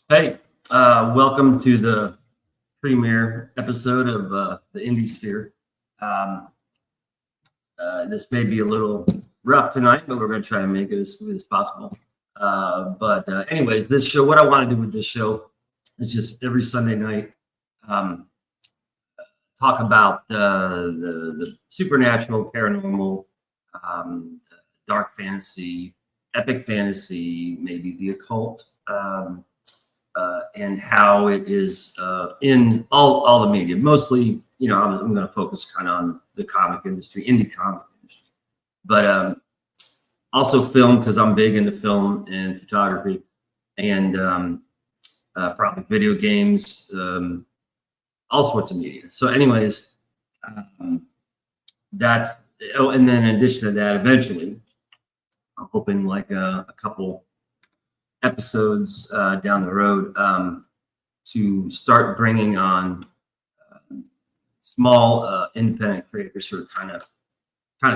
Hey, welcome to the premiere episode of the INDIESPHERE. This may be a little rough tonight, but we're going to try and make it as smooth as possible. Anyways, this show, what I want to do with this show is just every Sunday night talk about the supernatural, paranormal, dark fantasy, epic fantasy, maybe the occult. And how it is in all the media. Mostly, you know, I'm going to focus kind of on the comic industry, indie comic industry, but also film, because I'm big into film and photography, and probably video games, all sorts of media. So anyways, that's, oh, and then in addition to that, eventually, I'm hoping like a couple episodes down the road to start bringing on small independent creators who are kind of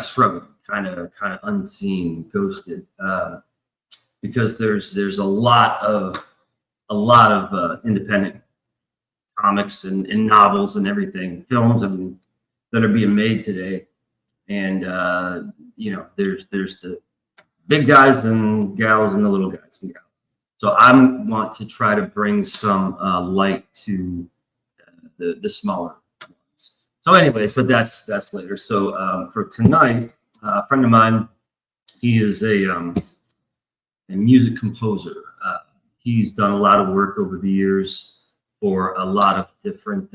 struggling, kind of unseen, ghosted, because there's a lot of independent comics and novels and everything, films that are being made today, and you know, there's the big guys and gals and the little guys and gals. So I want to try to bring some light to the smaller ones. So anyways, but that's later. So for tonight, a friend of mine, he is a music composer. He's done a lot of work over the years for a lot of different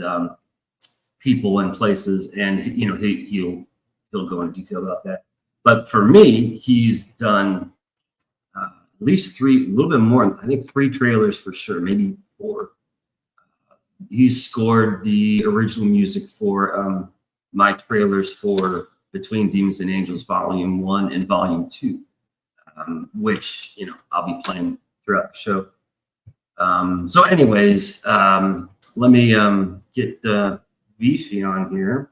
people and places, and you know, he'll go into detail about that. But for me, he's done at least three, a little bit more, I think 3 trailers for sure, maybe 4. He's scored the original music for my trailers for Between Demons and Angels Volume 1 and Volume 2, which, you know, I'll be playing throughout the show. So anyways, let me get Visi on here.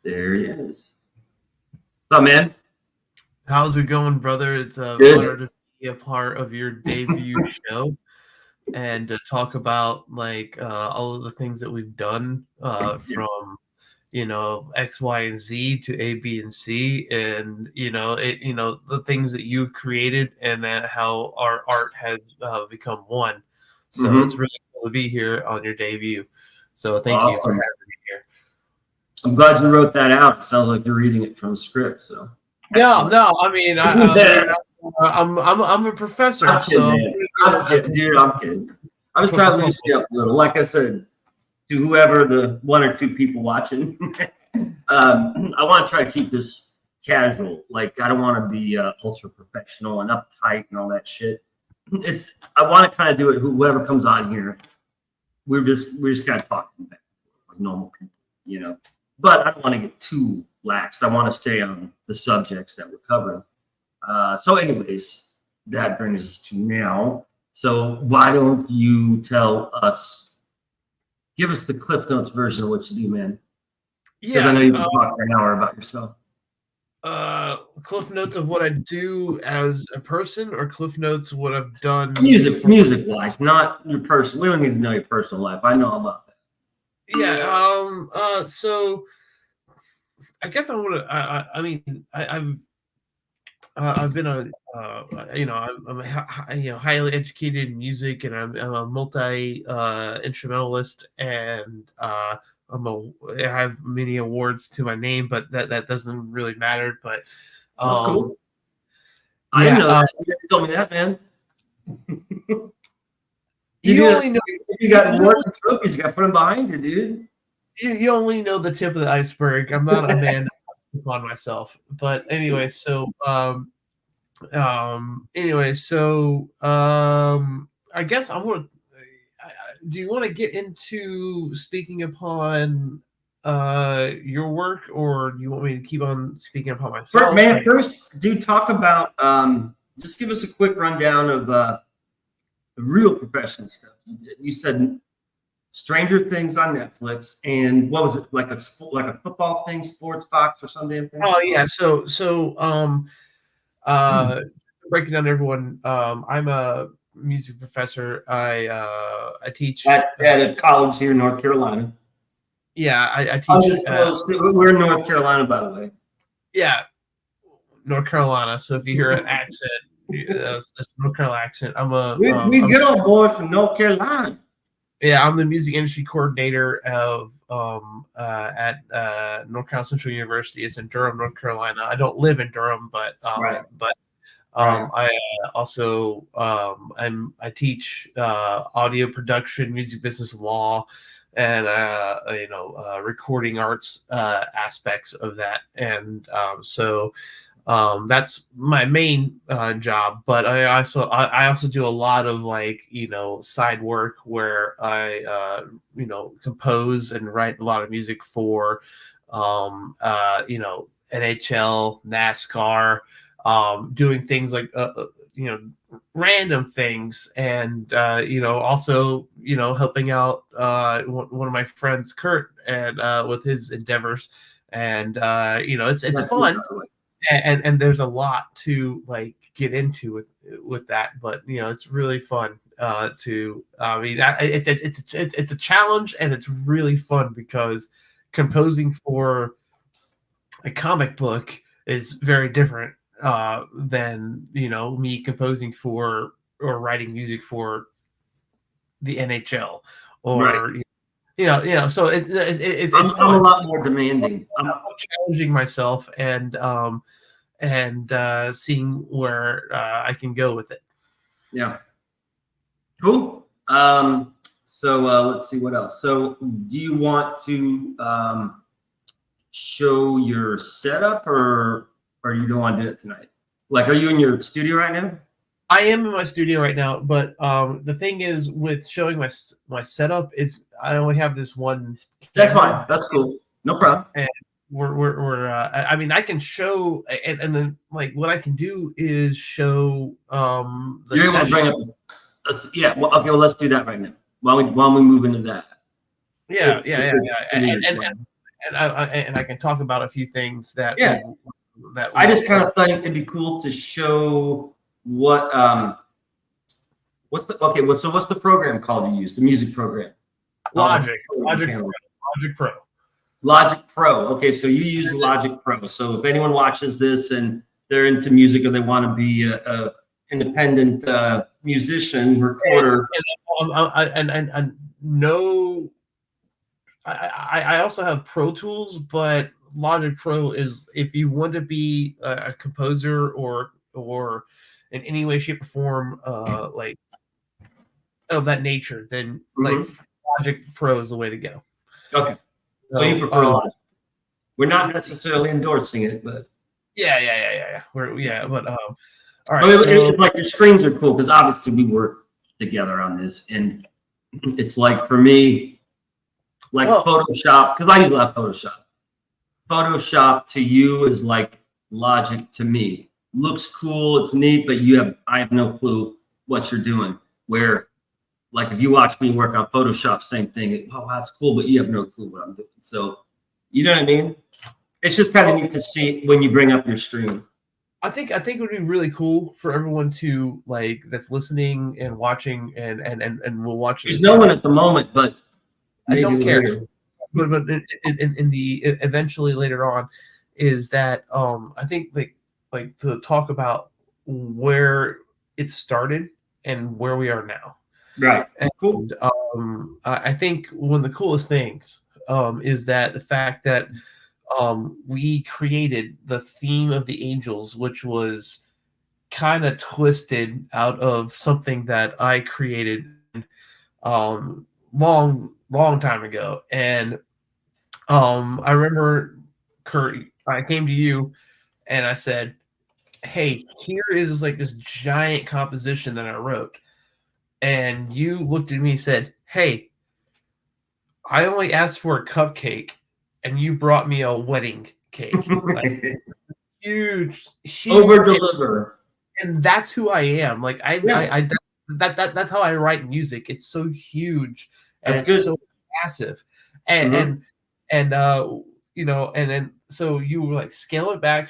There he is. What's up, man? How's it going, brother? It's a honor to be a part of your debut show and to talk about like all of the things that we've done from, you know, X, Y, and Z to A, B, and C, and you know, the things that you've created and then how our art has become one. So it's really cool to be here on your debut. So thank you for having me here. I'm glad you wrote that out. It sounds like you're reading it from a script. So. No. I mean, I'm a professor. I'm kidding, dude. I'm kidding. I was trying to loosen you up a little. Like I said, to whoever the 1 or 2 people watching, I want to try to keep this casual. Like, I don't want to be ultra professional and uptight and all that shit. I want to kind of do it. Whoever comes on here, we're just kind of talking back like normal people, you know. But I don't want to get too lax. I want to stay on the subjects that we're covering. So anyways, that brings us to now. So why don't you tell us, give us the Cliff Notes version of what you do, man. Because I know you can talk for an hour about yourself. Cliff Notes of what I do as a person, or Cliff Notes of what I've done music-wise, not your personal. We don't need to know your personal life. I know about that. Yeah. So I guess I want to. I've been I'm highly educated in music, and I'm a multi instrumentalist, and I have many awards to my name, but that doesn't really matter. But That's cool. I didn't know that. You told me that, man. You only know if you got awards and trophies, you got to put them behind you, dude. You only know the tip of the iceberg. I'm not a man on myself, but anyway, I guess I want. Do you want to get into speaking upon your work, or do you want me to keep on speaking upon myself? First, do talk about. Just give us a quick rundown of the real professional stuff. You said Stranger Things on Netflix, and what was it, like a football thing, Sports Fox or something? Oh yeah, so breaking down everyone. I'm a music professor. I teach at a college here in North Carolina. Yeah, I teach. We're in North Carolina, by the way. Yeah, North Carolina. So if you hear an accent, this North Carolina accent. We get on board from North Carolina. Yeah, I'm the music industry coordinator of at North Carolina Central University. It's in Durham, North Carolina. I don't live in Durham, but I also I teach audio production, music business law, and recording arts aspects of that, and that's my main job. But I also do a lot of side work where I compose and write a lot of music for NHL, NASCAR, doing things like random things, and also helping out one of my friends, Kurt, and with his endeavors, and it's fun. And there's a lot to get into with that, but it's really fun it's a challenge, and it's really fun because composing for a comic book is very different than me composing for or writing music for the NHL or right. So it's I'm a lot more demanding. I'm challenging myself and seeing where I can go with it. Yeah. Cool. So let's see what else. So do you want to show your setup, or you don't want to do it tonight? Like, are you in your studio right now? I am in my studio right now, but the thing is with showing my setup is I only have this one camera. That's fine. That's cool. No problem. And I can show, and then what I can do is show the You're able to bring up. Well, let's do that right now. While we move into that. Yeah. And I can talk about a few things that. Yeah. I just kind of think it'd be cool to show what what's the program called you use, the music program? Logic Pro. Logic Pro. Okay, so you use Logic Pro. So if anyone watches this and they're into music or they want to be a independent musician, recorder, I also have Pro Tools, but Logic Pro is if you want to be a composer or in any way, shape, or form of that nature, then Logic Pro is the way to go. Okay. So you prefer Logic? We're not necessarily endorsing it, but yeah. All right. It's like your screens are cool because obviously we work together on this, and it's like for me, Photoshop, because I use a lot of Photoshop. Photoshop to you is like Logic to me. Looks cool, it's neat, but I have no clue what you're doing. Where, like, if you watch me work on Photoshop, same thing. Oh, that's cool, but you have no clue what I'm doing. So, you know what I mean? It's just kind of neat to see when you bring up your stream. I think it would be really cool for everyone to that's listening and watching and will watch. There's no one at the moment, but I don't care. But in the eventually later on, is that I think like to talk about where it started and where we are now. Right. And, Cool. I think one of the coolest things is that the fact that we created the theme of the angels, which was kind of twisted out of something that I created long time ago. And I remember, Kurt, I came to you and I said, hey, here is like this giant composition that I wrote. And you looked at me and said, hey, I only asked for a cupcake and you brought me a wedding cake. Like, huge Over deliver. And that's who I am. Like that's how I write music. It's so huge and That's it's good. so massive. And you know, and then so you were like scale it back.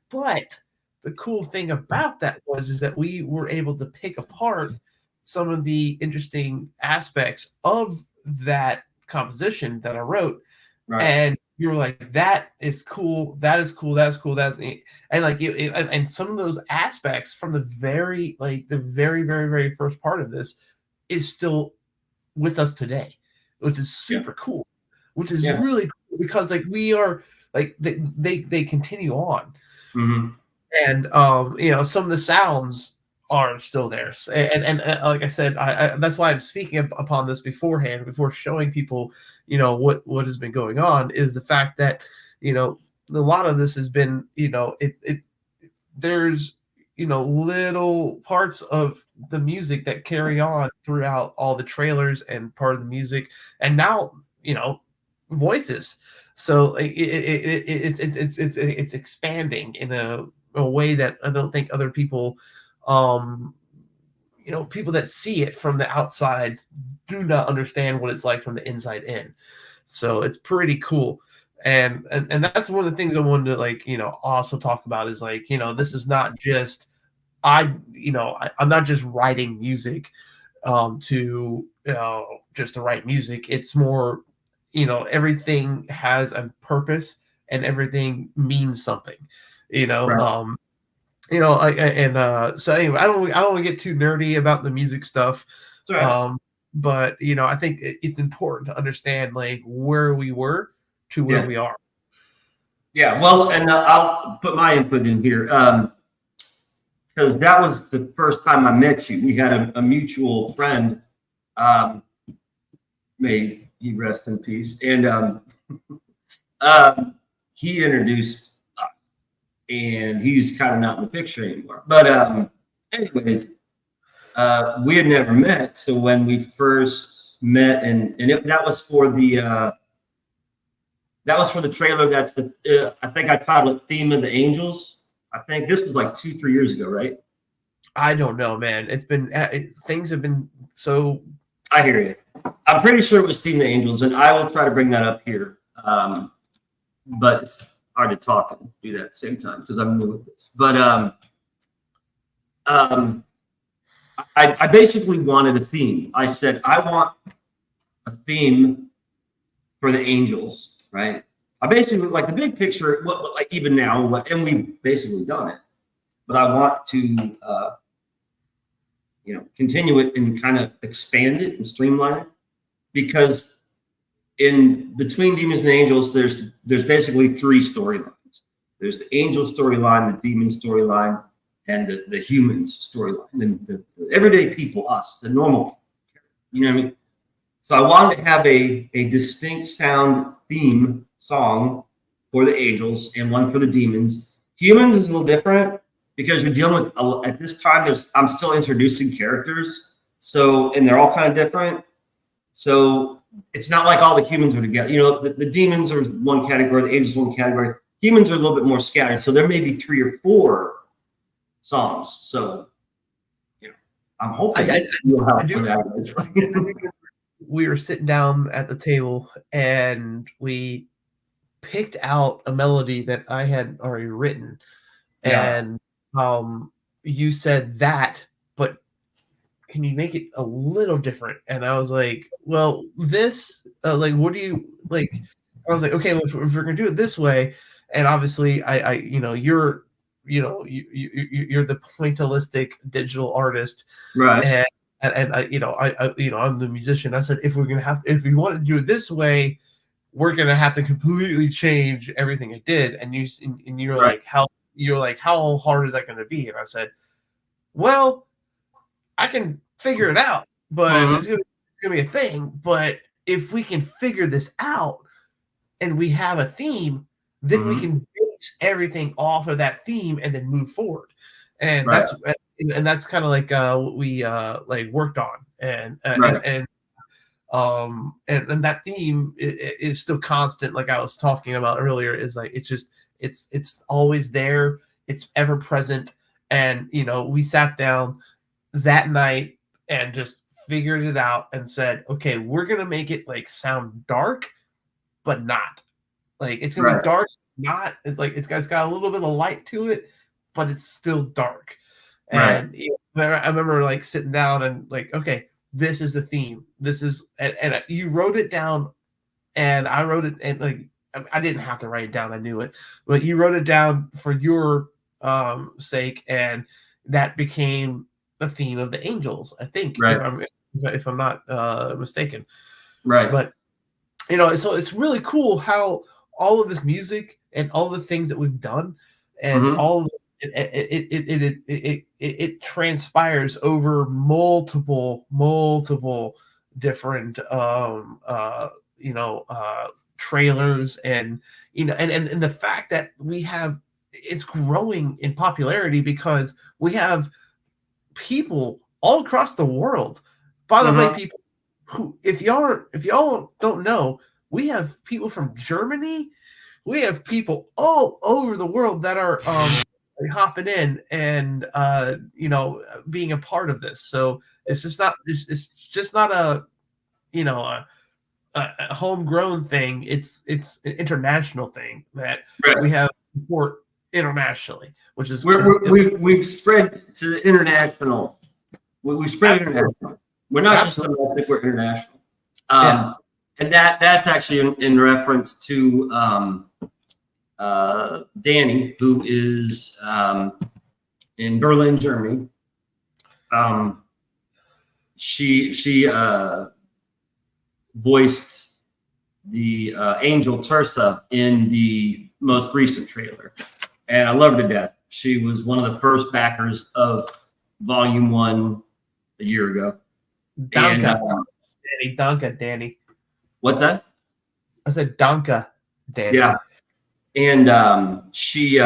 But the cool thing about that is that we were able to pick apart some of the interesting aspects of that composition that I wrote. Right. And you were like, that is cool. That's neat. And like and some of those aspects from the very very first part of this is still with us today, which is super cool, which is really cool because like we are like they continue on. Mm-hmm. And you know, some of the sounds are still there, and like I said, I that's why I'm speaking upon this beforehand, before showing people, you know, what has been going on, is the fact that, you know, a lot of this has been, you know, there's, you know, little parts of the music that carry on throughout all the trailers and part of the music, and now, you know, voices. So it's expanding in a way that I don't think other people, you know, people that see it from the outside do not understand what it's like from the inside in. So it's pretty cool. And that's one of the things I wanted to, like, you know, also talk about is, like, you know, this is not just, I'm not just writing music to, you know, just to write music. It's more, you know, everything has a purpose and everything means something, you know. Right. You know, so anyway, I don't want to get too nerdy about the music stuff. Right. But, you know, I think it's important to understand, like, where we were to where we are. Yeah, well, and I'll put my input in here, because that was the first time I met you. We had a mutual friend, may he rest in peace, and he introduced us, and he's kind of not in the picture anymore. But anyways, we had never met, so when we first met, and that was for the trailer. That's the I think I titled it "Theme of the Angels." I think this was like 2-3 years ago, right? I don't know, man. It's been things have been so. I hear you. I'm pretty sure it was "Theme of the Angels," and I will try to bring that up here. But it's hard to talk and do that at the same time because I'm new with this. But I basically wanted a theme. I said, I want a theme for the angels, right? I basically, like, the big picture, like even now, and we've basically done it, but I want to, you know, continue it and kind of expand it and streamline it, because in between Demons and Angels, there's basically 3 storylines. There's the angel storyline, the demon storyline, and the humans storyline, and the everyday people, us, the normal, you know what I mean? So I wanted to have a distinct sound theme song for the angels and one for the demons. Humans is a little different because you're dealing with, at this time, I'm still introducing characters, so, and they're all kind of different. So it's not like all the humans are together. You know, the demons are one category, the angels one category. Humans are a little bit more scattered, so there may be 3 or 4 songs. So, you know, I'm hoping you'll help with that. We were sitting down at the table and we picked out a melody that I had already written, and you said that, but can you make it a little different? And I was like, well, this, like, what do you like? I was like, okay, well, if we're gonna do it this way, and obviously, I you know, you're you're the pointillistic digital artist, Right. and I'm the musician. I said, if we want to do it this way, we're gonna have to completely change everything I did. And you're Right. like, how hard is that going to be? And I said, well, I can figure it out, but it's gonna be a thing. But if we can figure this out and we have a theme, then we can base everything off of that theme and then move forward. And Right. that's kind of like what we like worked on, and that theme is still constant. Like I was talking about earlier, is like it's always there. It's ever present. And we sat down that night and just figured it out and said, okay, we're gonna make it like sound dark, but not like it's gonna be dark. Not it's like it's got a little bit of light to it, but it's still dark. And I remember like sitting down and like, okay, this is the theme. This is and you wrote it down, and I wrote it, and like I didn't have to write it down. I knew it, but you wrote it down for your sake, and that became the theme of the angels, I think, if I'm not mistaken. Right. But so it's really cool how all of this music and all the things that we've done and all of it transpires over multiple different trailers, and and the fact that it's growing in popularity because we have people all across the world. By the way, people who, if y'all don't know, we have people from Germany, we have people all over the world that are hopping in and being a part of this. So it's just not a homegrown thing. It's an international thing that we have support internationally, which is we've spread to the international. We spread international. We're not just domestic; we're international. And that's actually in reference to Danny, who is in Berlin, Germany. She voiced the angel Tersa in the most recent trailer, and I love her to death. She was one of the first backers of Volume 1 a year ago. Danny. What's that? I said Danke, Danny. Yeah. And she's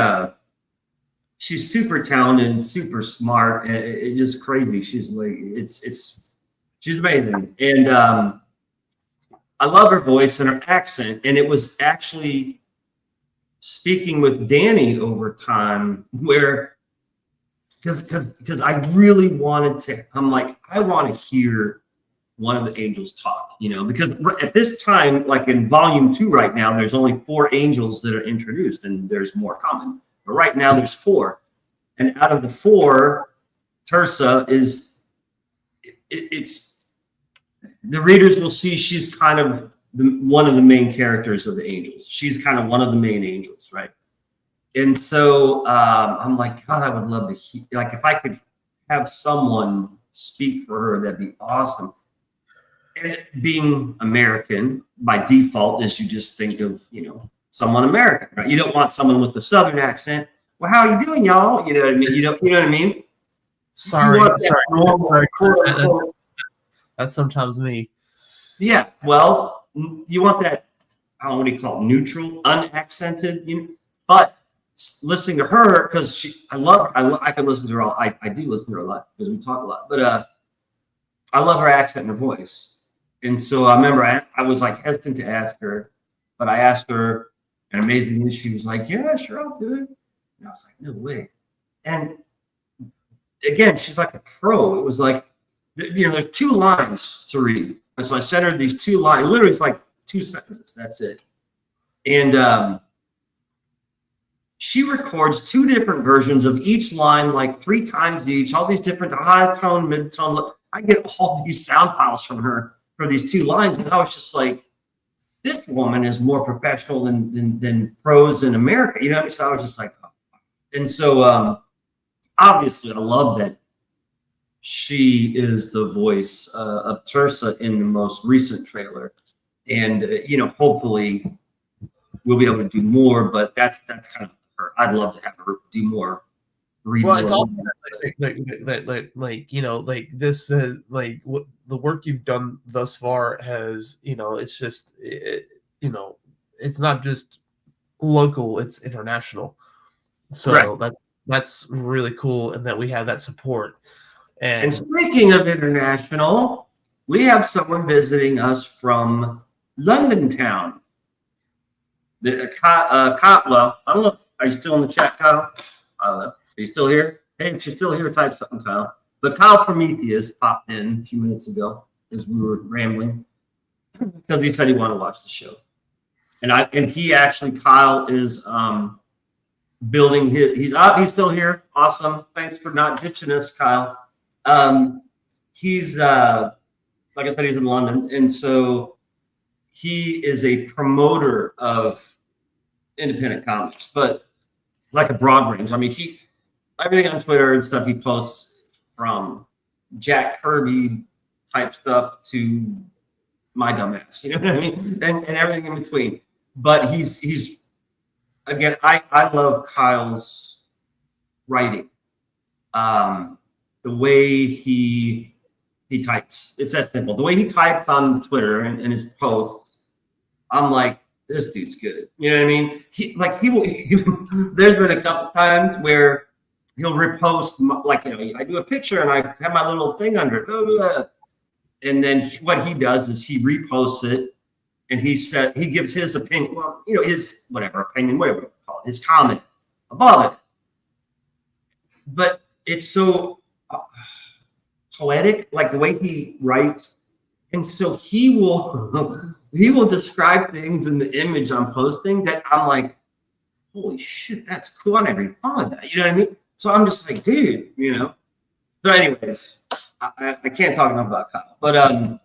super talented and super smart, and it's just crazy. She's like, she's amazing. And I love her voice and her accent. And it was actually speaking with Danny over time where, because I really wanted to, I'm like, I want to hear one of the angels talk, because at this time, like in Volume 2 right now, there's only 4 angels that are introduced, and there's more coming. But right now there's 4. And out of the 4, Tersa is, it's the readers will see she's kind of one of the main characters of the angels. She's kind of one of the main angels, right? And so I'm like, God, I would love to hear, like, if I could have someone speak for her, that'd be awesome. And being American by default is you just think of, someone American, right? You don't want someone with a Southern accent. Well, how are you doing, y'all? You know what I mean? You know what I mean? Sorry. That's sometimes me. Yeah. Well, you want that, what do you call it? Neutral, unaccented, but listening to her, because I can listen to her all. I do listen to her a lot because we talk a lot, but I love her accent and her voice. And so I remember I was like hesitant to ask her, but I asked her, and amazingly, she was like, yeah, sure, I'll do it. And I was like, no way. And again, she's like a pro. It was like, there's 2 lines to read. And so I sent her these 2 lines. Literally, it's like 2 sentences. That's it. And she records 2 different versions of each line, like 3 times each, all these different high tone, mid tone. I get all these sound files from her for these 2 lines. And I was just like, this woman is more professional than pros in America. So I was just like, oh. And so obviously I love that she is the voice of Tersa in the most recent trailer. And, hopefully we'll be able to do more, but that's kind of her. I'd love to have her do more. Well, it's all like this is like what the work you've done thus far has, it's just, it's not just local, it's international. So right. that's really cool, and that we have that support. And speaking of international, we have someone visiting us from London town. Kyle, I don't know. Are you still in the chat, Kyle? Are you still here? Hey, if you're still here, type something, Kyle. But Kyle Prometheus popped in a few minutes ago as we were rambling because he said he wanted to watch the show. And he actually, Kyle is building he's still here. Awesome. Thanks for not ditching us, Kyle. He's like I said, he's in London, and so he is a promoter of independent comics, but like a broad range. I mean, everything on Twitter and stuff he posts, from Jack Kirby type stuff to my dumbass, you know what I mean, and everything in between. But he's again, I love Kyle's writing, the way he types. It's that simple. The way he types on Twitter and his posts, I'm like, this dude's good. You know what I mean? He will. There's been a couple times where he'll repost, I do a picture and I have my little thing under it, blah, blah, blah. And then what he does is he reposts it, and he gives his opinion. Well, his opinion, whatever you call it, his comment above it. But it's so poetic, like the way he writes, and so he will describe things in the image I'm posting that I'm like, holy shit, that's cool. I never even thought of that. You know what I mean? So I'm just like, dude, So anyways, I can't talk enough about Kyle. But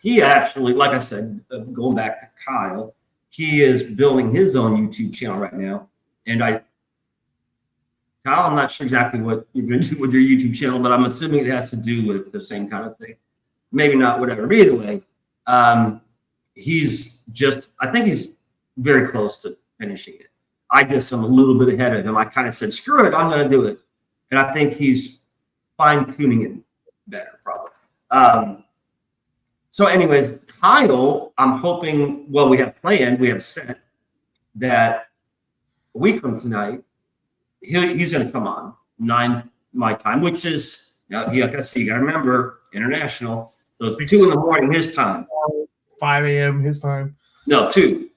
he actually, like I said, going back to Kyle, he is building his own YouTube channel right now. And Kyle, I'm not sure exactly what you're going to do with your YouTube channel, but I'm assuming it has to do with the same kind of thing. Maybe not, whatever. But either way, I think he's very close to finishing it. I guess I'm a little bit ahead of him. I kind of said, screw it, I'm going to do it. And I think he's fine-tuning it better, probably. So anyways, Kyle, I'm hoping, we have set that a week from tonight, he's going to come on 9 my time, which is, you got to remember, international. So it's 2 a.m. his time. 5 a.m. his time. No, 2.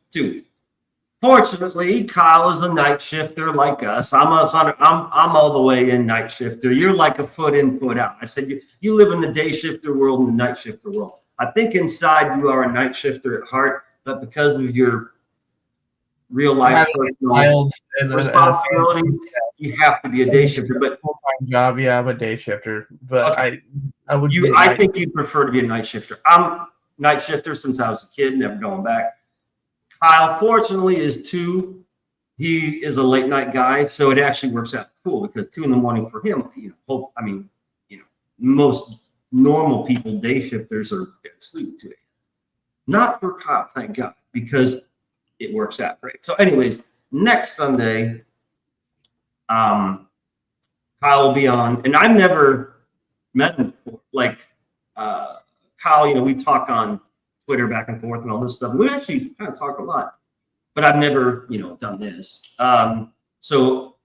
Fortunately, Kyle is a night shifter like us. I'm all the way in night shifter. You're like a foot in, foot out. I said you live in the day shifter world and the night shifter world. I think inside you are a night shifter at heart, but because of your real life personal responsibilities, you have to be a day shifter. But full-time job, yeah, I'm a day shifter. But okay. I think you prefer to be a night shifter. I'm night shifter since I was a kid, never going back. Kyle, fortunately, is 2. He is a late night guy, so it actually works out cool because 2 a.m. for him, most normal people, day shifters, are asleep today. Not for Kyle, thank God, because it works out great. So, anyways, next Sunday, Kyle will be on, and I've never met him before. Like Kyle, we talk on Twitter back and forth and all this stuff. We actually kind of talk a lot, but I've never, done this. So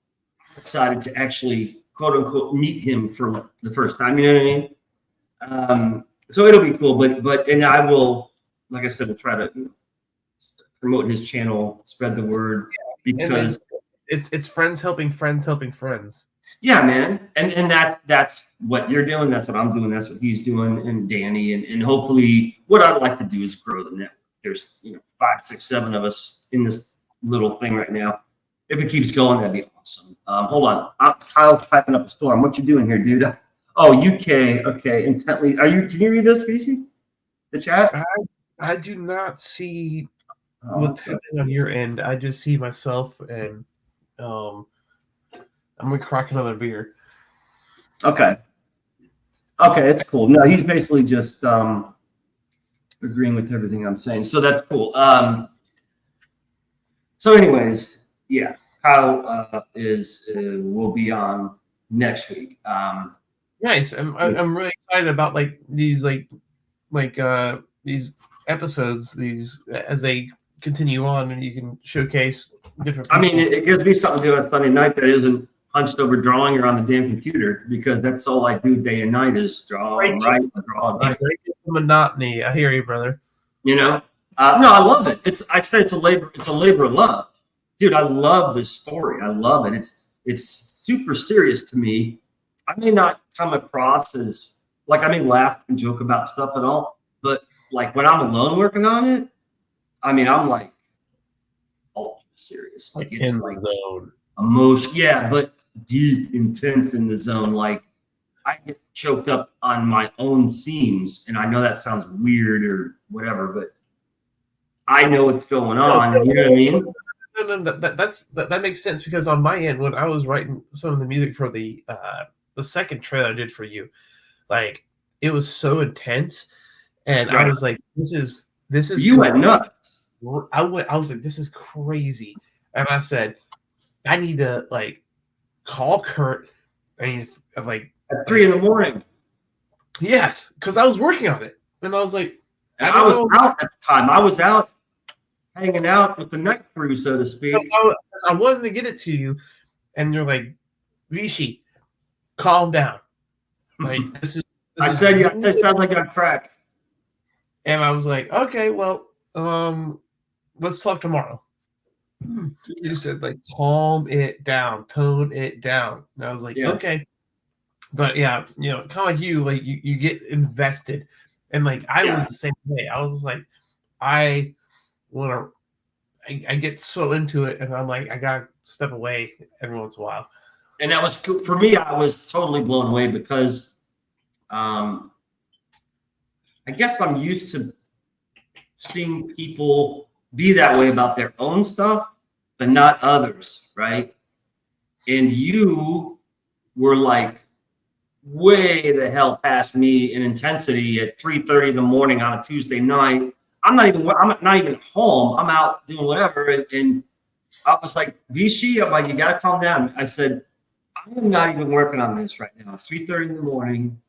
I decided to actually, quote unquote, meet him for the first time. You know what I mean? So it'll be cool, but I will, like I said, we'll try to promote his channel, spread the word, because it's friends helping friends helping friends. Yeah, man. And that's what you're doing. That's what I'm doing. That's what he's doing, and Danny. And hopefully what I'd like to do is grow the network. There's 5, 6, 7 of us in this little thing right now. If it keeps going, that'd be awesome. Hold on. Kyle's piping up a storm. What you doing here, dude? Oh, UK. Okay. Intently. Can you read this, Visi? The chat? I do not see what's happening on your end. I just see myself and I'm gonna crack another beer. Okay. Okay, it's cool. No, he's basically just agreeing with everything I'm saying. So that's cool. So anyways, yeah, Kyle will be on next week. Nice. I'm really excited about like these these episodes, these as they continue on, and you can showcase different people. I mean, it gives me something to do on Sunday night that isn't hunched over drawing or on the damn computer, because that's all I do day and night is draw and write and draw and write. Monotony. I hear you, brother. You know, no, I love it. It's a labor of love, dude. I love this story. I love it. It's super serious to me. I may not come across as like, I may laugh and joke about stuff and all, but like when I'm alone working on it, I mean, I'm like ultra serious. Like it's in like the zone. Emotion, yeah, but deep, intense in the zone. Like I get choked up on my own scenes, and I know that sounds weird or whatever, but I know what's going on. You know what I mean? No, that makes sense, because on my end, when I was writing some of the music for the second trailer I did for you, like it was so intense, and right. I was like, this is you went nuts. I was like, this is crazy, and I said, I need to like call Kurt. I mean, like at 3 a.m. Yes, because I was working on it, and I was like, I was out at the time. I was out hanging out with the night crew, so to speak. I wanted to get it to you, and you're like, Visi, calm down. Like this is. I said, it sounds like I'm cracked. And I was like, okay, well, let's talk tomorrow. You said like calm it down, tone it down. And I was like, okay. But yeah, you know, kind of like you get invested. And like I was the same way. I was like, I get so into it, and I'm like, I gotta step away every once in a while. And that was for me, I was totally blown away because I guess I'm used to seeing people be that way about their own stuff, but not others, right? And you were like way the hell past me in intensity at 3:30 in the morning on a Tuesday night. I'm not even home. I'm out doing whatever. And I was like, Visi, I'm like, you gotta calm down. I said, I am not even working on this right now. It's 3:30 in the morning.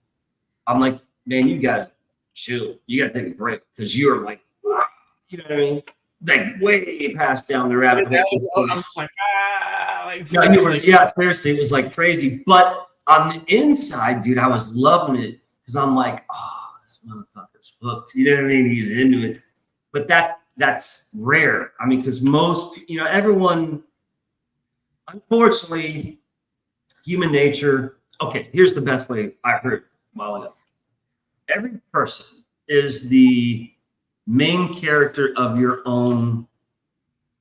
I'm like, man, you gotta chill. You gotta take a break, because you're like, you know what I mean? Like way past down the rabbit hole. I was like, yeah, seriously, it was like crazy. But on the inside, dude, I was loving it, because I'm like, oh, this motherfucker's hooked. You know what I mean? He's into it. But that's rare. I mean, because most, everyone, unfortunately, human nature. Okay, here's the best way I heard a while ago. Every person is the main character of your own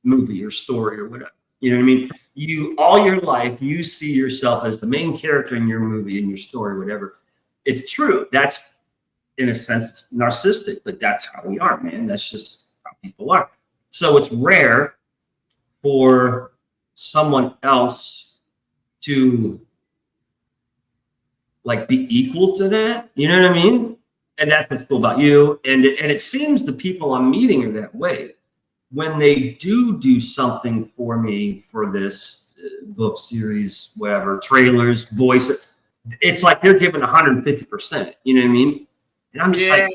movie or story or whatever. You know what I mean? You, all your life, you see yourself as the main character in your movie, in your story, whatever. It's true. That's, in a sense, narcissistic, but that's how we are, man. That's just how people are. So it's rare for someone else to like be equal to that. You know what I mean? And that's what's cool about you. And it seems the people I'm meeting are that way. When they do something for me for this book series, whatever, trailers, voice, it's like they're giving 150%. You know what I mean? And I'm just like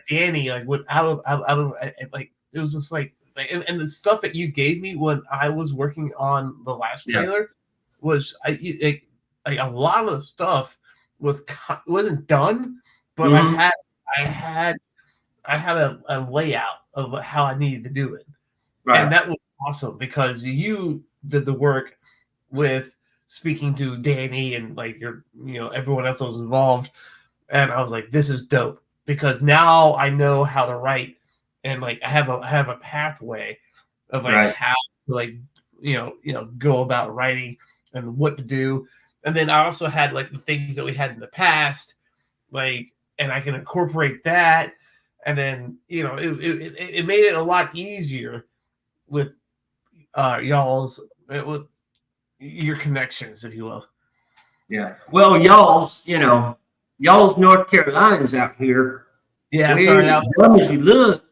Danny, what out of like, it was just like, and the stuff that you gave me when I was working on the last trailer was like a lot of the stuff wasn't done, but I had a layout of how I needed to do it. Right. And that was awesome, because you did the work with speaking to Danny and like everyone else was involved. And I was like, this is dope, because now I know how to write, and like I have a pathway of like how to like, go about writing and what to do. And then I also had like the things that we had in the past, like, and I can incorporate that. And then, it made it a lot easier with y'all's, your connections, if you will. Yeah. Well, y'all's North Carolinians out here. Yeah, sorry. Dumb as you look.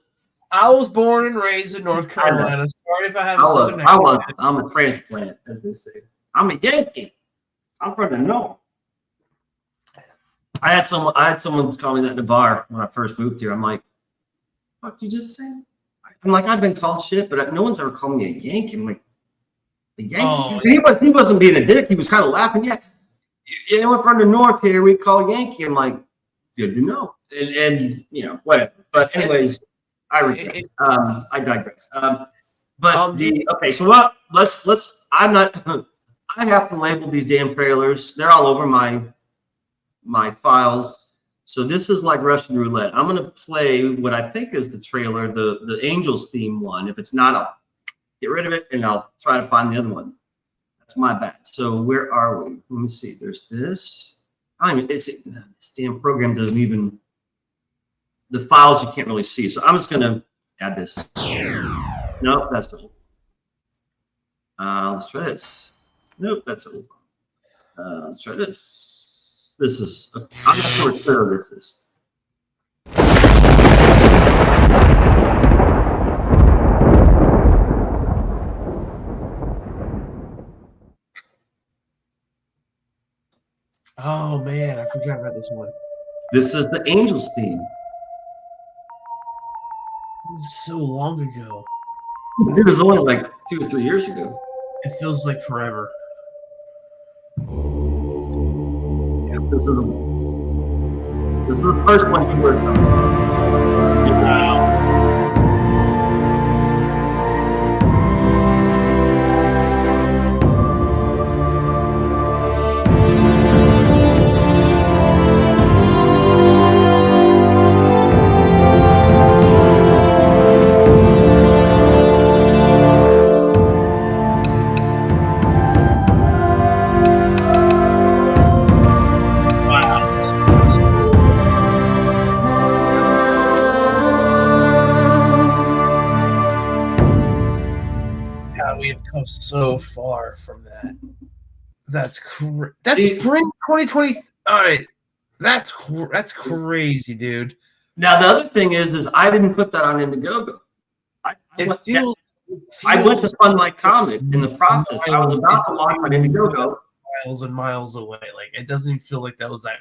I was born and raised in North Carolina. Sorry if I have a southern accent. I'm a transplant, as they say. I'm a Yankee. I'm from the North. I had someone call me that in the bar when I first moved here. I'm like, "What you just said?" I'm like, I've been called shit, but no one's ever called me a Yankee. I'm like, a Yankee? Oh, he wasn't being a dick. He was kind of laughing. Yeah, we're from the North here. We call Yankee. I'm like, good to know. And whatever. But anyways, I digress. Okay. So what? Let's. I'm not. I have to label these damn trailers. They're all over my files. So this is like Russian roulette. I'm gonna play what I think is the trailer, the Angels theme one. If it's not, I'll get rid of it and I'll try to find the other one. That's my bad. So where are we? Let me see. There's this. This damn program doesn't even. The files you can't really see. So I'm just gonna add this. Nope, that's the whole. Let's try this. Nope, that's the whole. Let's try this. This is. I'm not sure what trailer this is. Oh man, I forgot about this one. This is the Angels theme. This is so long ago. It was only like 2 or 3 years ago. It feels like forever. Yeah, this is the first one you worked on. Wow. We have come so far from that. That's spring 2020. All right, that's crazy, dude. Now the other thing is I didn't put that on Indiegogo. I went to FundMyComic in the process. I was about to launch on Indiegogo. Miles and miles away. Like it doesn't even feel like that was that.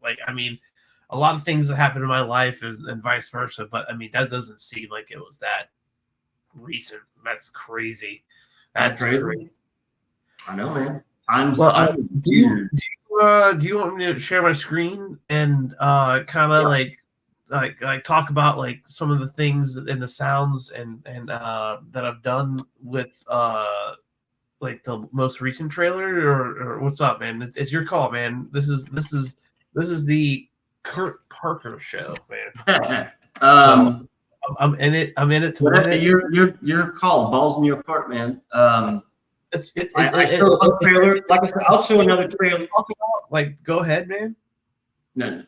Like I mean, a lot of things that happened in my life and vice versa. But I mean, that doesn't seem like it was that recent. That's crazy. That's crazy. I know, man. Do you want me to share my screen and kind of like talk about like some of the things and the sounds and that I've done with like the most recent trailer or what's up, man? It's your call, man. This is the Kurt Parker show, man. I'm in it to win it. Your call. Ball's in your court, man. I show a trailer. Like I said, I'll show another trailer. Like, go ahead, man. No.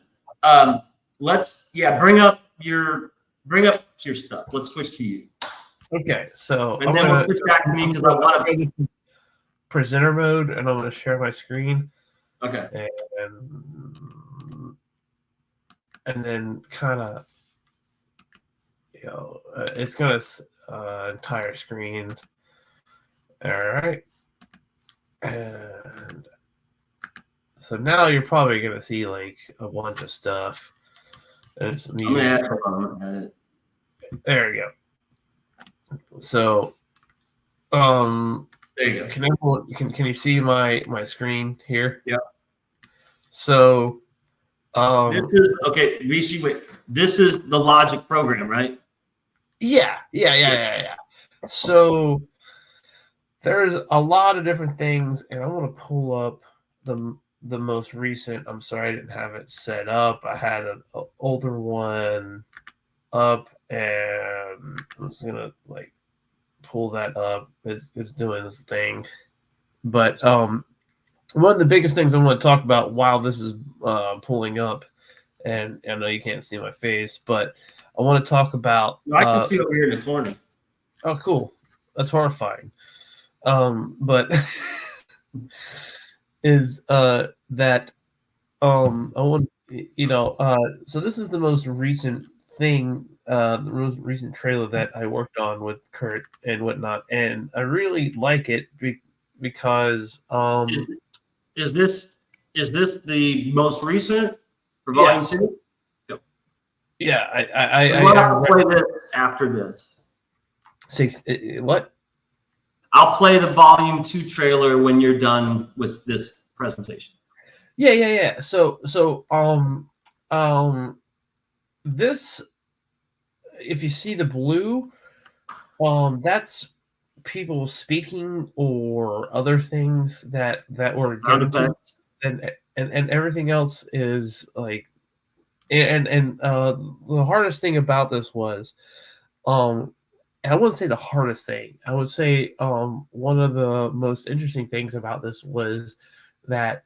Bring up your stuff. Let's switch to you. Okay, so and then we'll switch back to me because I want to go presenter mode, and I'm going to share my screen. Okay. And then kind of. It's gonna entire screen. All right, and so now you're probably gonna see like a bunch of stuff. And it's me. There you go. So, there you go. Can you see my screen here? Yeah. So, this is okay. Visi, wait. This is the Logic program, right? Yeah. So there's a lot of different things, and I want to pull up the most recent. I'm sorry I didn't have it set up. I had an older one up, and I'm just gonna like pull that up. It's doing this thing, but one of the biggest things I want to talk about while this is pulling up, and I know you can't see my face, but I want to talk about. I can see over here in the corner. Oh, cool! That's horrifying. But is that I want so this is the most recent thing, the most recent trailer that I worked on with Kurt and whatnot, and I really like it because Is this the most recent for volume yes. 2? Yeah, I'll play this after this. What? I'll play the volume 2 trailer when you're done with this presentation. Yeah. So this, if you see the blue, that's people speaking or other things that were given to, and everything else is like, and the hardest thing about this was, and I wouldn't say the hardest thing. I would say one of the most interesting things about this was that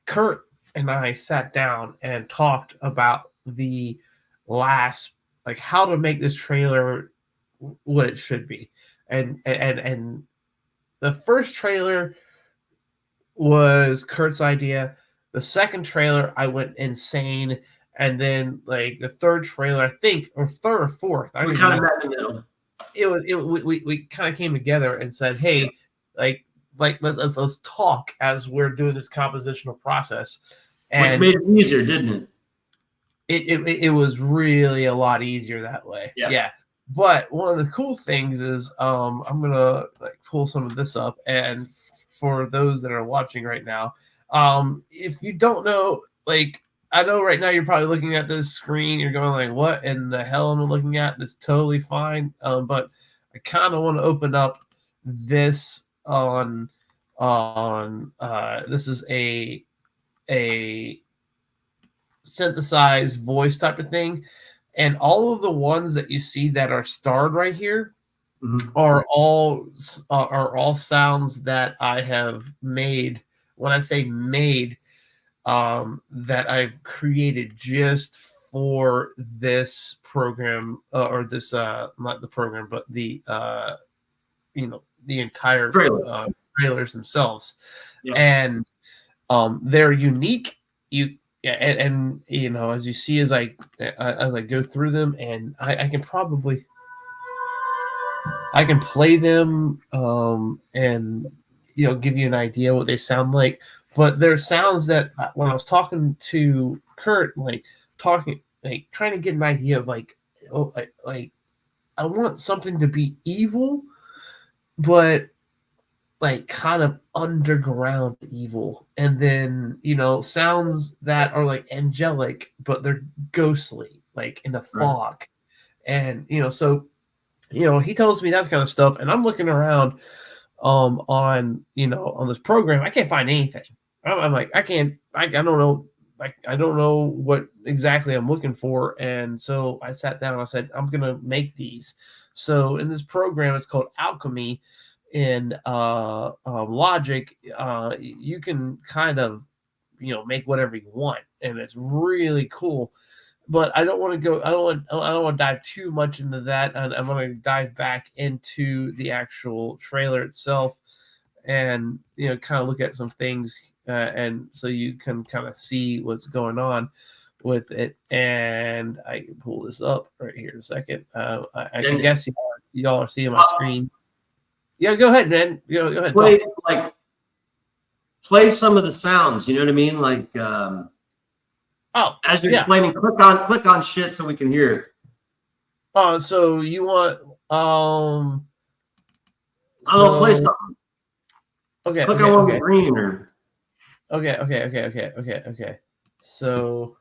Kurt and I sat down and talked about the last, like, how to make this trailer what it should be, and the first trailer was Kurt's idea. The second trailer, I went insane. And then, like, the third trailer, I think, or third or fourth, we kind of met in the middle. We kind of came together and said, "Hey, let's talk as we're doing this compositional process," and which made it easier, didn't it? It was really a lot easier that way. Yeah. But one of the cool things is, I'm gonna pull some of this up, and for those that are watching right now, if you don't know, I know right now you're probably looking at this screen, you're going like, what in the hell am I looking at? And it's totally fine. But I kind of want to open up this on this is a synthesized voice type of thing. And all of the ones that you see that are starred right here are all sounds that I have made. When I say made, that I've created just for this program, or this not the program, but the the entire trailers themselves. And they're unique. And as you see, as I go through them, and I can play them and give you an idea what they sound like. But there are sounds that when I was talking to Kurt, trying to get an idea of I want something to be evil, but kind of underground evil, and then sounds that are angelic, but they're ghostly, in the fog, and so he tells me that kind of stuff, and I'm looking around on this program. I can't find anything. I'm like, I don't know. I don't know what exactly I'm looking for. And so I sat down and I said, I'm going to make these. So in this program, it's called Alchemy. In Logic, you can kind of, make whatever you want. And it's really cool. But I don't want to dive too much into that. And I'm going to dive back into the actual trailer itself and, kind of look at some things. And so you can kind of see what's going on with it. And I can pull this up right here in a second. I can guess y'all are seeing my screen. Yeah, go ahead, man. Go ahead. Play some of the sounds. You know what I mean? As you're explaining, click on shit so we can hear it. So you want play something. Okay. Click on one with green or. Okay. So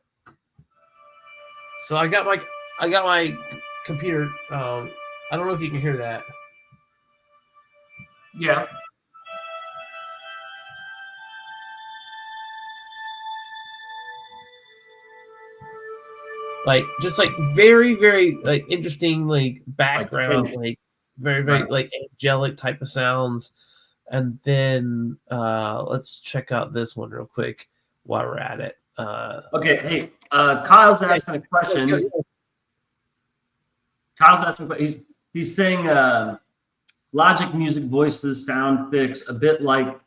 I got my computer. I don't know if you can hear that. Yeah. Just very, very interesting background, very, very angelic type of sounds. And then let's check out this one real quick while we're at it. Okay, hey, Kyle's asking a question. He's saying, Logic music voices, sound fix, a bit like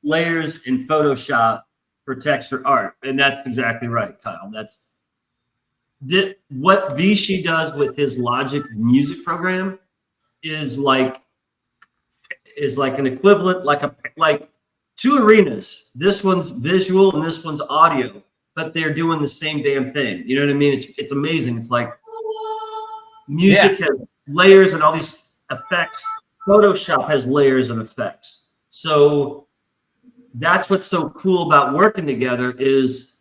layers in Photoshop for text or art. And that's exactly right, Kyle. That's what Visi does with his Logic music program is like an equivalent, like two arenas. This one's visual and this one's audio, but they're doing the same damn thing. You know what I mean? It's amazing. It's like music has layers and all these effects. Photoshop has layers and effects. So that's what's so cool about working together is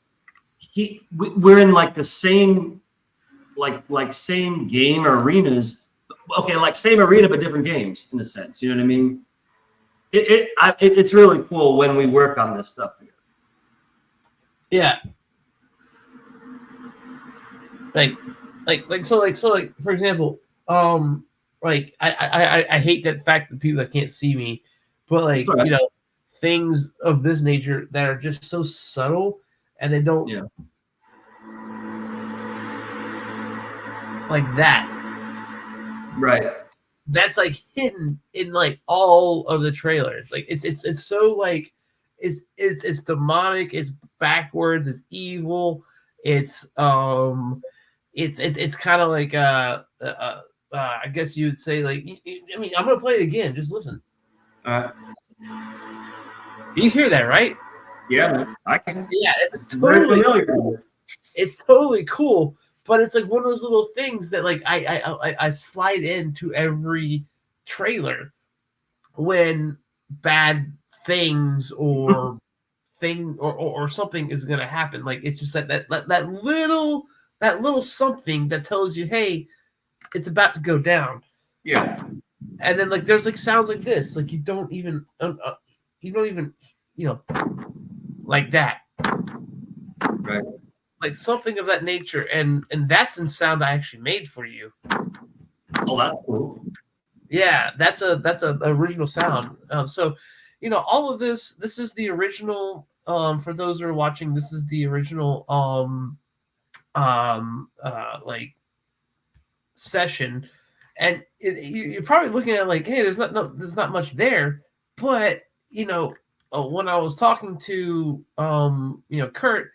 we're in like the same like same game or arenas. Okay, like same arena but different games in a sense. You know what I mean? It's really cool when we work on this stuff together. Yeah. So for example, like I hate that fact that people that can't see me, but like right. you know, things of this nature that are just so subtle and they don't like that. Right. That's like hidden in like all of the trailers. Like it's so like it's demonic, it's backwards, it's evil, it's kind of like I guess you would say like I mean I'm gonna play it again. Just listen. You hear that, right? Yeah, I can. Yeah, it's totally familiar. It's totally cool, but it's like one of those little things that like I slide into every trailer when bad things or or something is gonna happen. Like it's just that little something that tells you, hey, it's about to go down. Yeah. And then like there's like sounds like this, like you don't even like that. Right. Like something of that nature, and that's in sound I actually made for you. Oh, that's cool. Yeah, that's a original sound. So, you know, all of this is the original. For those who are watching, this is the original. Like session, and you're probably looking at like, hey, there's not much there, but you know, when I was talking to Kurt.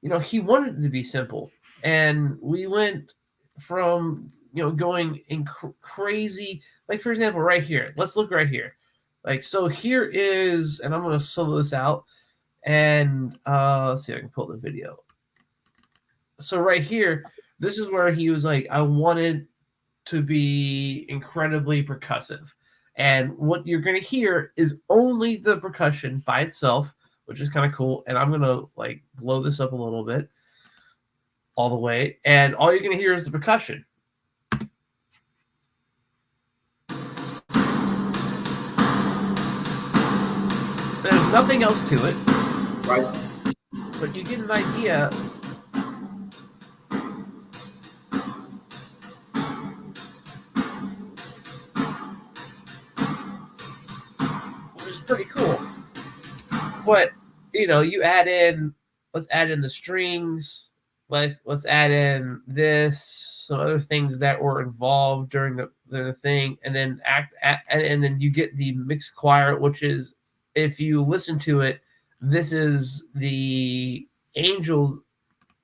You know, he wanted it to be simple, and we went from going in crazy. Like for example, right here. Let's look right here. Like so, here is, and I'm going to solo this out, and let's see if I can pull the video. So right here, this is where he was like, I wanted to be incredibly percussive, and what you're going to hear is only the percussion by itself, which is kind of cool. And I'm going to like blow this up a little bit all the way. And all you're going to hear is the percussion. There's nothing else to it. Right. But you get an idea. Which is pretty cool. But you add in, let's add in the strings, let's add in some other things that were involved during the thing, and then and then you get the mixed choir, which is, if you listen to it, this is the angel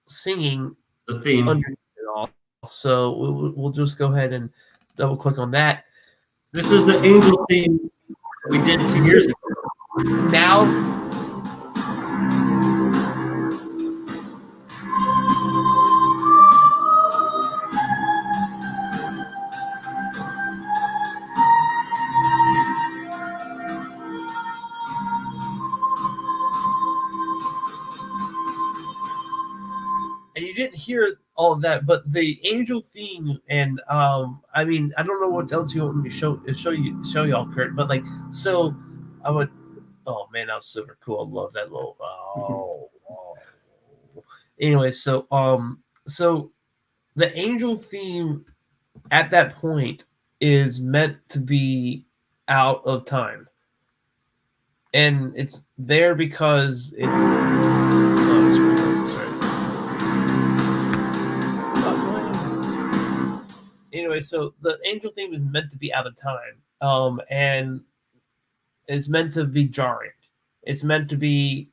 singing the theme underneath it all. So we'll just go ahead and double click on that. This is the angel theme we did 2 years ago. Now. And you didn't hear all of that, but the angel theme, and I mean, I don't know what else you want me to show y'all, Kurt, but like, so I would. Oh man, that was super cool. I love that little. Oh. Anyway, so the angel theme at that point is meant to be out of time, and it's there because it's. Anyway, so the angel theme is meant to be out of time. and it's meant to be jarring. It's meant to be,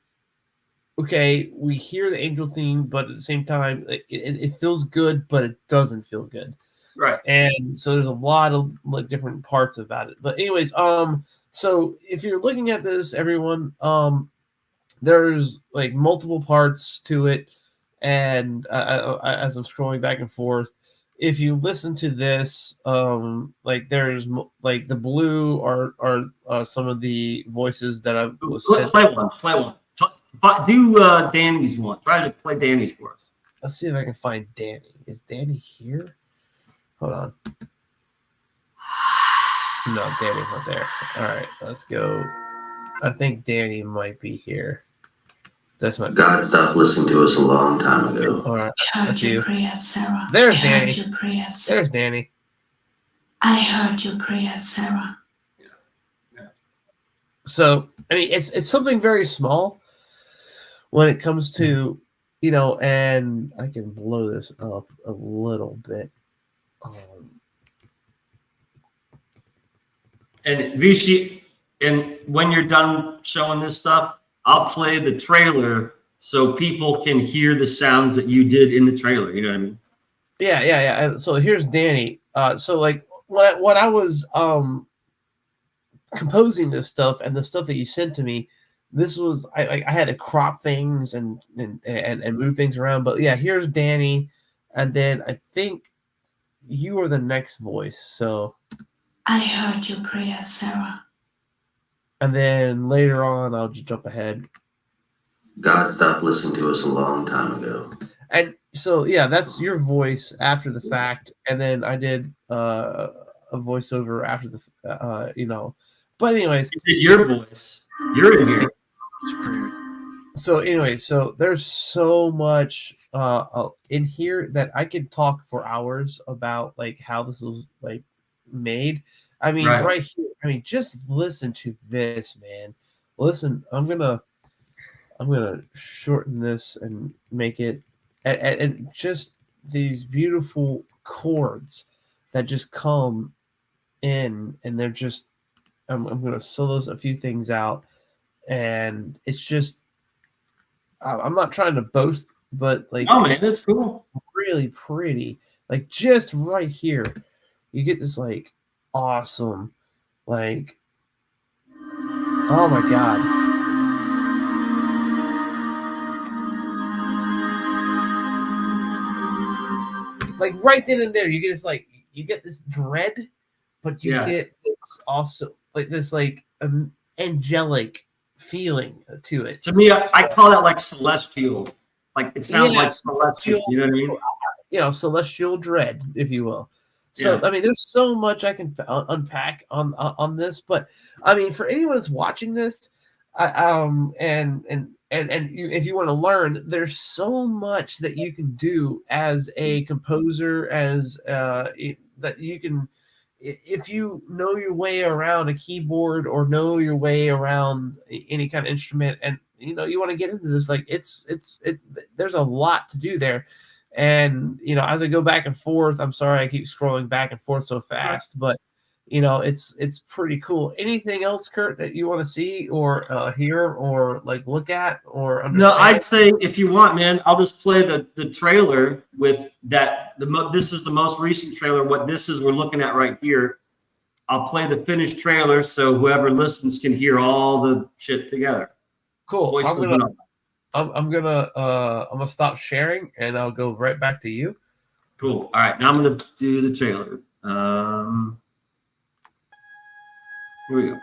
okay, we hear the angel theme, but at the same time, it feels good, but it doesn't feel good. Right. And so there's a lot of like different parts about it. But anyways, so if you're looking at this, everyone, there's like multiple parts to it, and as I'm scrolling back and forth, if you listen to this, like there's like the blue are some of the voices that I've Play one. Do Danny's one. Try to play Danny's for us. Let's see if I can find Danny. Is Danny here? Hold on. No, Danny's not there. All right, let's go. I think Danny might be here. That's my God stopped listening to us a long time ago. All right, I heard that's your you. prayers, Sarah. There's I Danny. heard your prayers. There's Danny. I heard your prayers, Sarah. So I mean, it's something very small when it comes to, you know, and I can blow this up a little bit. And Visi, and when you're done showing this stuff, I'll play the trailer so people can hear the sounds that you did in the trailer. You know what I mean? Yeah. So here's Danny. So like when I was composing this stuff and the stuff that you sent to me, this was I had to crop things and move things around. But yeah, here's Danny, and then I think you are the next voice. So I heard your prayers, Sarah. and then later on, I'll just jump ahead. God stopped listening to us a long time ago. And so yeah, that's your voice after the fact, and then I did a voiceover after the you know. But anyways, You did your voice. You're in here. so anyway, so there's so much in here that I could talk for hours about, like how this was like made. I mean, right here. I mean, just listen to this, man. Listen, I'm gonna shorten this and make it, and just these beautiful chords that just come in, and they're just. I'm gonna solo a few things out, and it's just. I'm not trying to boast, but like, oh man, that's cool. Really pretty. Like just right here, you get this like awesome, like, oh my god. Like right then and there, you get this like you get this dread, but you get this also like this like angelic feeling to it. To me, I call that like celestial. Like it sounds like celestial. You know what I mean? You know, celestial dread, if you will. So I mean, there's so much I can unpack on this, but I mean, for anyone that's watching this, if you want to learn, there's so much that you can do as a composer, as that you can, if you know your way around a keyboard or know your way around any kind of instrument, and you know you want to get into this, like there's a lot to do there. And you know, as I go back and forth, I'm sorry I keep scrolling back and forth so fast, but you know, it's pretty cool. Anything else, Kurt, that you want to see or hear or like look at or understand? No, I'd say if you want, man, I'll just play the trailer with that. This is the most recent trailer. What this is we're looking at right here. I'll play the finished trailer so whoever listens can hear all the shit together. Cool. I'm gonna stop sharing and I'll go right back to you. Cool. All right, now I'm gonna do the trailer. Here we go.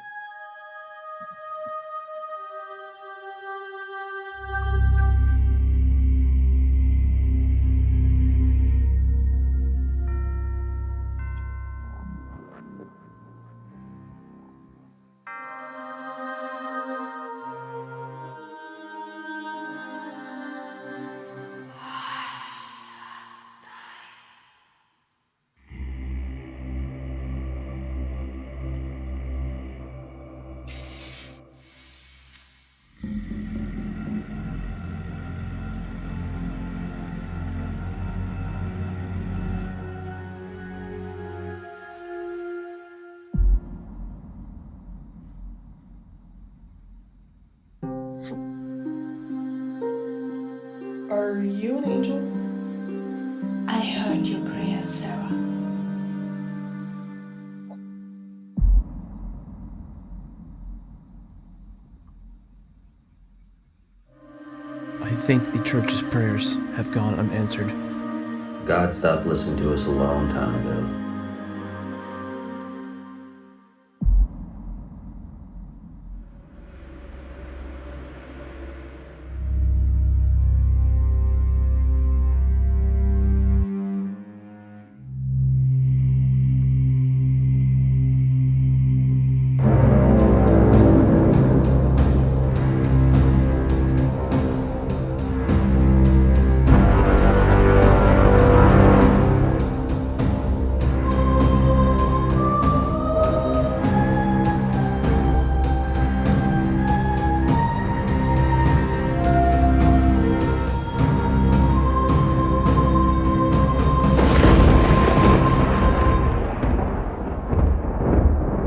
Are you an angel? I heard your prayer, Sarah. I think the church's prayers have gone unanswered. God stopped listening to us a long time ago.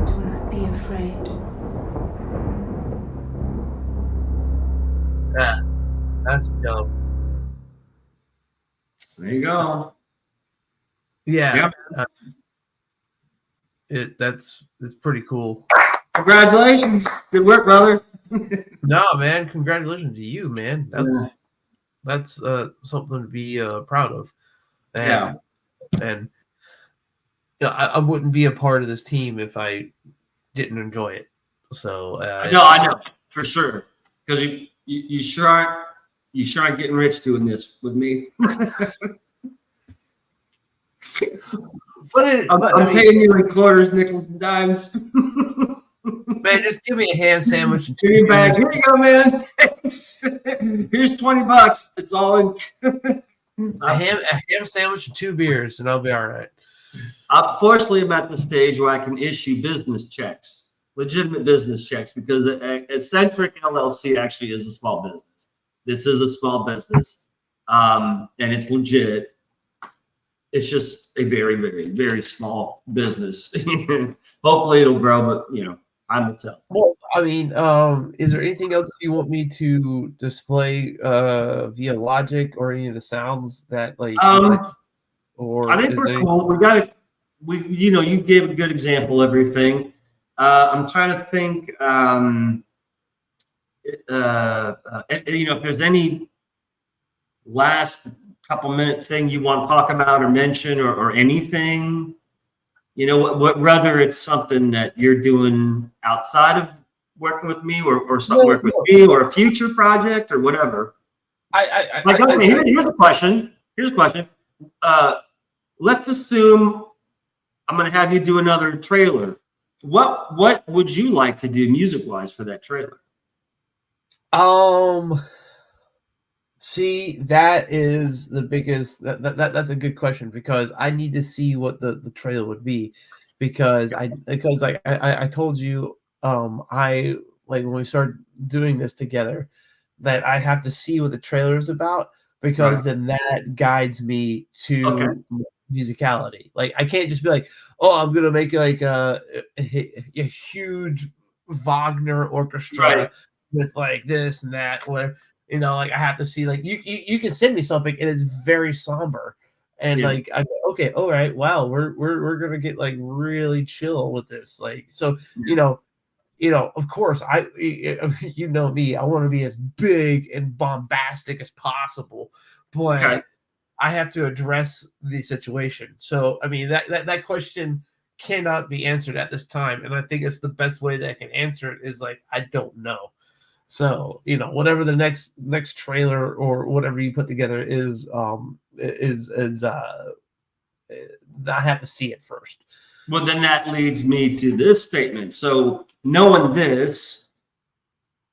Do not be afraid. That's dope. There you go. Yeah. Yep. It's pretty cool. Congratulations. Good work, brother. No, man, congratulations to you, man. That's something to be proud of. And, and you know, I wouldn't be a part of this team if I didn't enjoy it. So No, I know for sure. Because you sure aren't getting rich doing this with me. I'm paying you in quarters, nickels, and dimes. Man, just give me a ham sandwich and Give me a bag. Here you go, man. Thanks. Here's $20. It's all in. a ham sandwich and 2 beers, and I'll be all right. Fortunately, I'm at the stage where I can issue business checks, legitimate business checks, because Aecentric LLC actually is a small business. This is a small business, and it's legit. It's just a very, very, very small business. Hopefully, it'll grow, but time will tell. Well, I mean, is there anything else you want me to display via Logic or any of the sounds that or I think we're cool. You gave a good example of everything. I'm trying to think. If there's any last couple minute thing you want to talk about or mention or anything, whether it's something that you're doing outside of working with me or something working with me or a future project or whatever. Here's a question. Let's assume I'm going to have you do another trailer. What would you like to do music wise for that trailer? See, that is the biggest. That's a good question, because I need to see what the trailer would be, because I told you, I when we started doing this together, that I have to see what the trailer is about, because then that guides me to musicality. Like, I can't just be like, oh, I'm gonna make like a huge Wagner orchestra with like this and that, whatever. I have to see, like, you can send me something and it's very somber, and like, I go, okay, all right, wow, we're gonna get like really chill with this, like, so of course, me, I want to be as big and bombastic as possible, but I have to address the situation. So I mean, that question cannot be answered at this time, and I think it's the best way that I can answer it is like, I don't know. So, whatever the next trailer or whatever you put together is I have to see it first. Well, then that leads me to this statement. So, knowing this,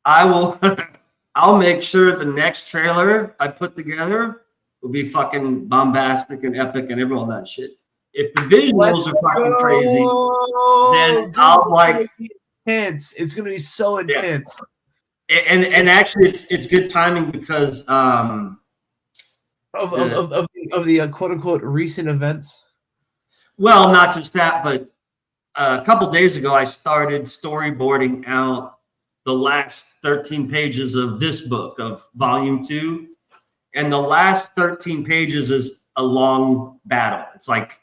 I'll make sure the next trailer I put together will be fucking bombastic and epic and all that shit. If the visuals are fucking crazy, then I'll like intense. It's gonna be so intense. Yeah. And actually, it's good timing because of the quote unquote recent events. Well, not just that, but a couple days ago, I started storyboarding out the last 13 pages of this book of Volume 2, And the last 13 pages is a long battle. It's like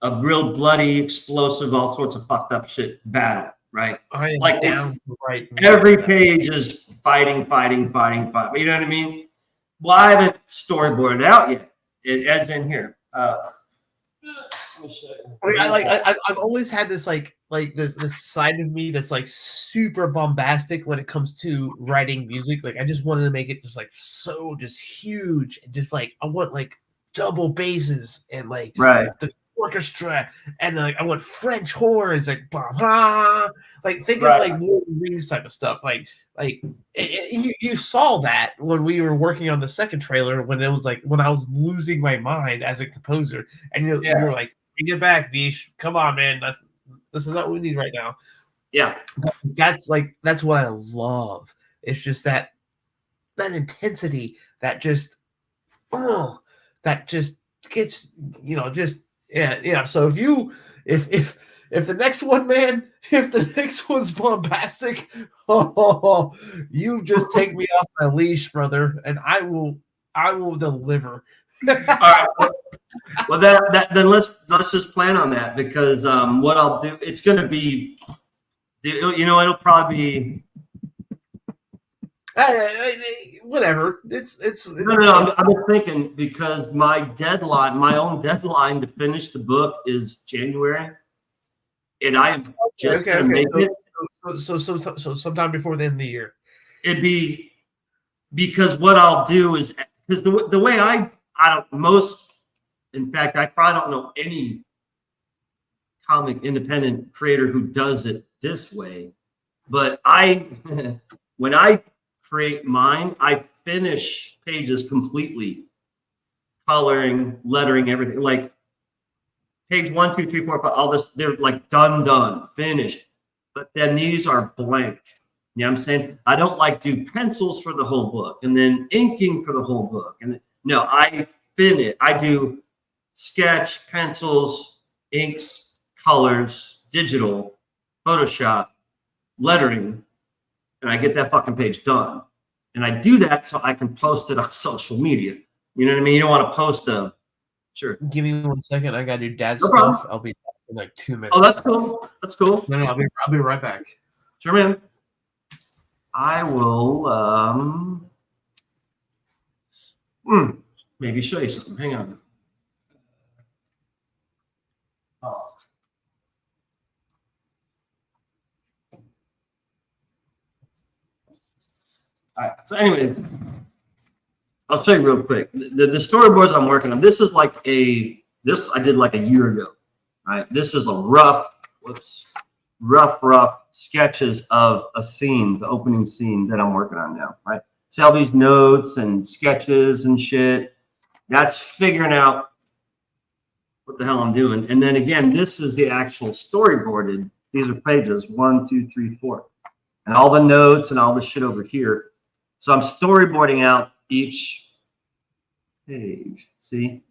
a real bloody, explosive, all sorts of fucked up shit battle, right? I am Like down to write every that. page is fighting. You know what I mean? Well, I haven't storyboarded it out yet. As in here. Let me show you. I mean, I've always had this this side of me that's like super bombastic when it comes to writing music. Like I just wanted to make it just like so just huge and just like I want like double basses and like Right. the orchestra and like I want French horns like bah, bah, like think of Right. like Lord of the Rings type of stuff. You saw that when we were working on the second trailer when it was like when I was losing my mind as a composer and you were like, bring it back, Vish. Come on, man. This is not what we need right now. Yeah. But that's what I love. It's just that intensity that just gets yeah. So if the next one, man, if the next one's bombastic, you just take me off my leash, brother, and I will deliver. All right. Well, then let's just plan on that because what I'll do, it's going to be, it'll probably be. Whatever. It's No. I'm just thinking because my own deadline to finish the book is January, and I'm just going to make it. So sometime before the end of the year. It'd be because what I'll do is because the way I don't most. In fact, I probably don't know any comic independent creator who does it this way. But when I create mine, I finish pages completely, coloring, lettering, everything. Like page 1, 2, 3, 4, 5, all this, they're like done, finished. But then these are blank. You know what I'm saying? I don't like do pencils for the whole book and then inking for the whole book. And no, I do sketch, pencils, inks, colors, digital, Photoshop, lettering, and I get that fucking page done. And I do that so I can post it on social media. You know what I mean? You don't want to post a sure. Give me 1 second. I gotta do dad's No stuff. problem. I'll be back in like 2 minutes. Oh, that's cool. That's cool. No, I'll be right back. Sure, man. I will maybe show you something. Hang on. Oh. All right. So, anyways, I'll show you real quick. The storyboards I'm working on. This is like this I did like a year ago. Right. This is a rough sketches of a scene, the opening scene that I'm working on now. Right. See all these notes and sketches and shit. That's figuring out what the hell I'm doing. And then again, this is the actual storyboarded. These are pages 1, 2, 3, 4, and all the notes and all the shit over here. So I'm storyboarding out each page. See,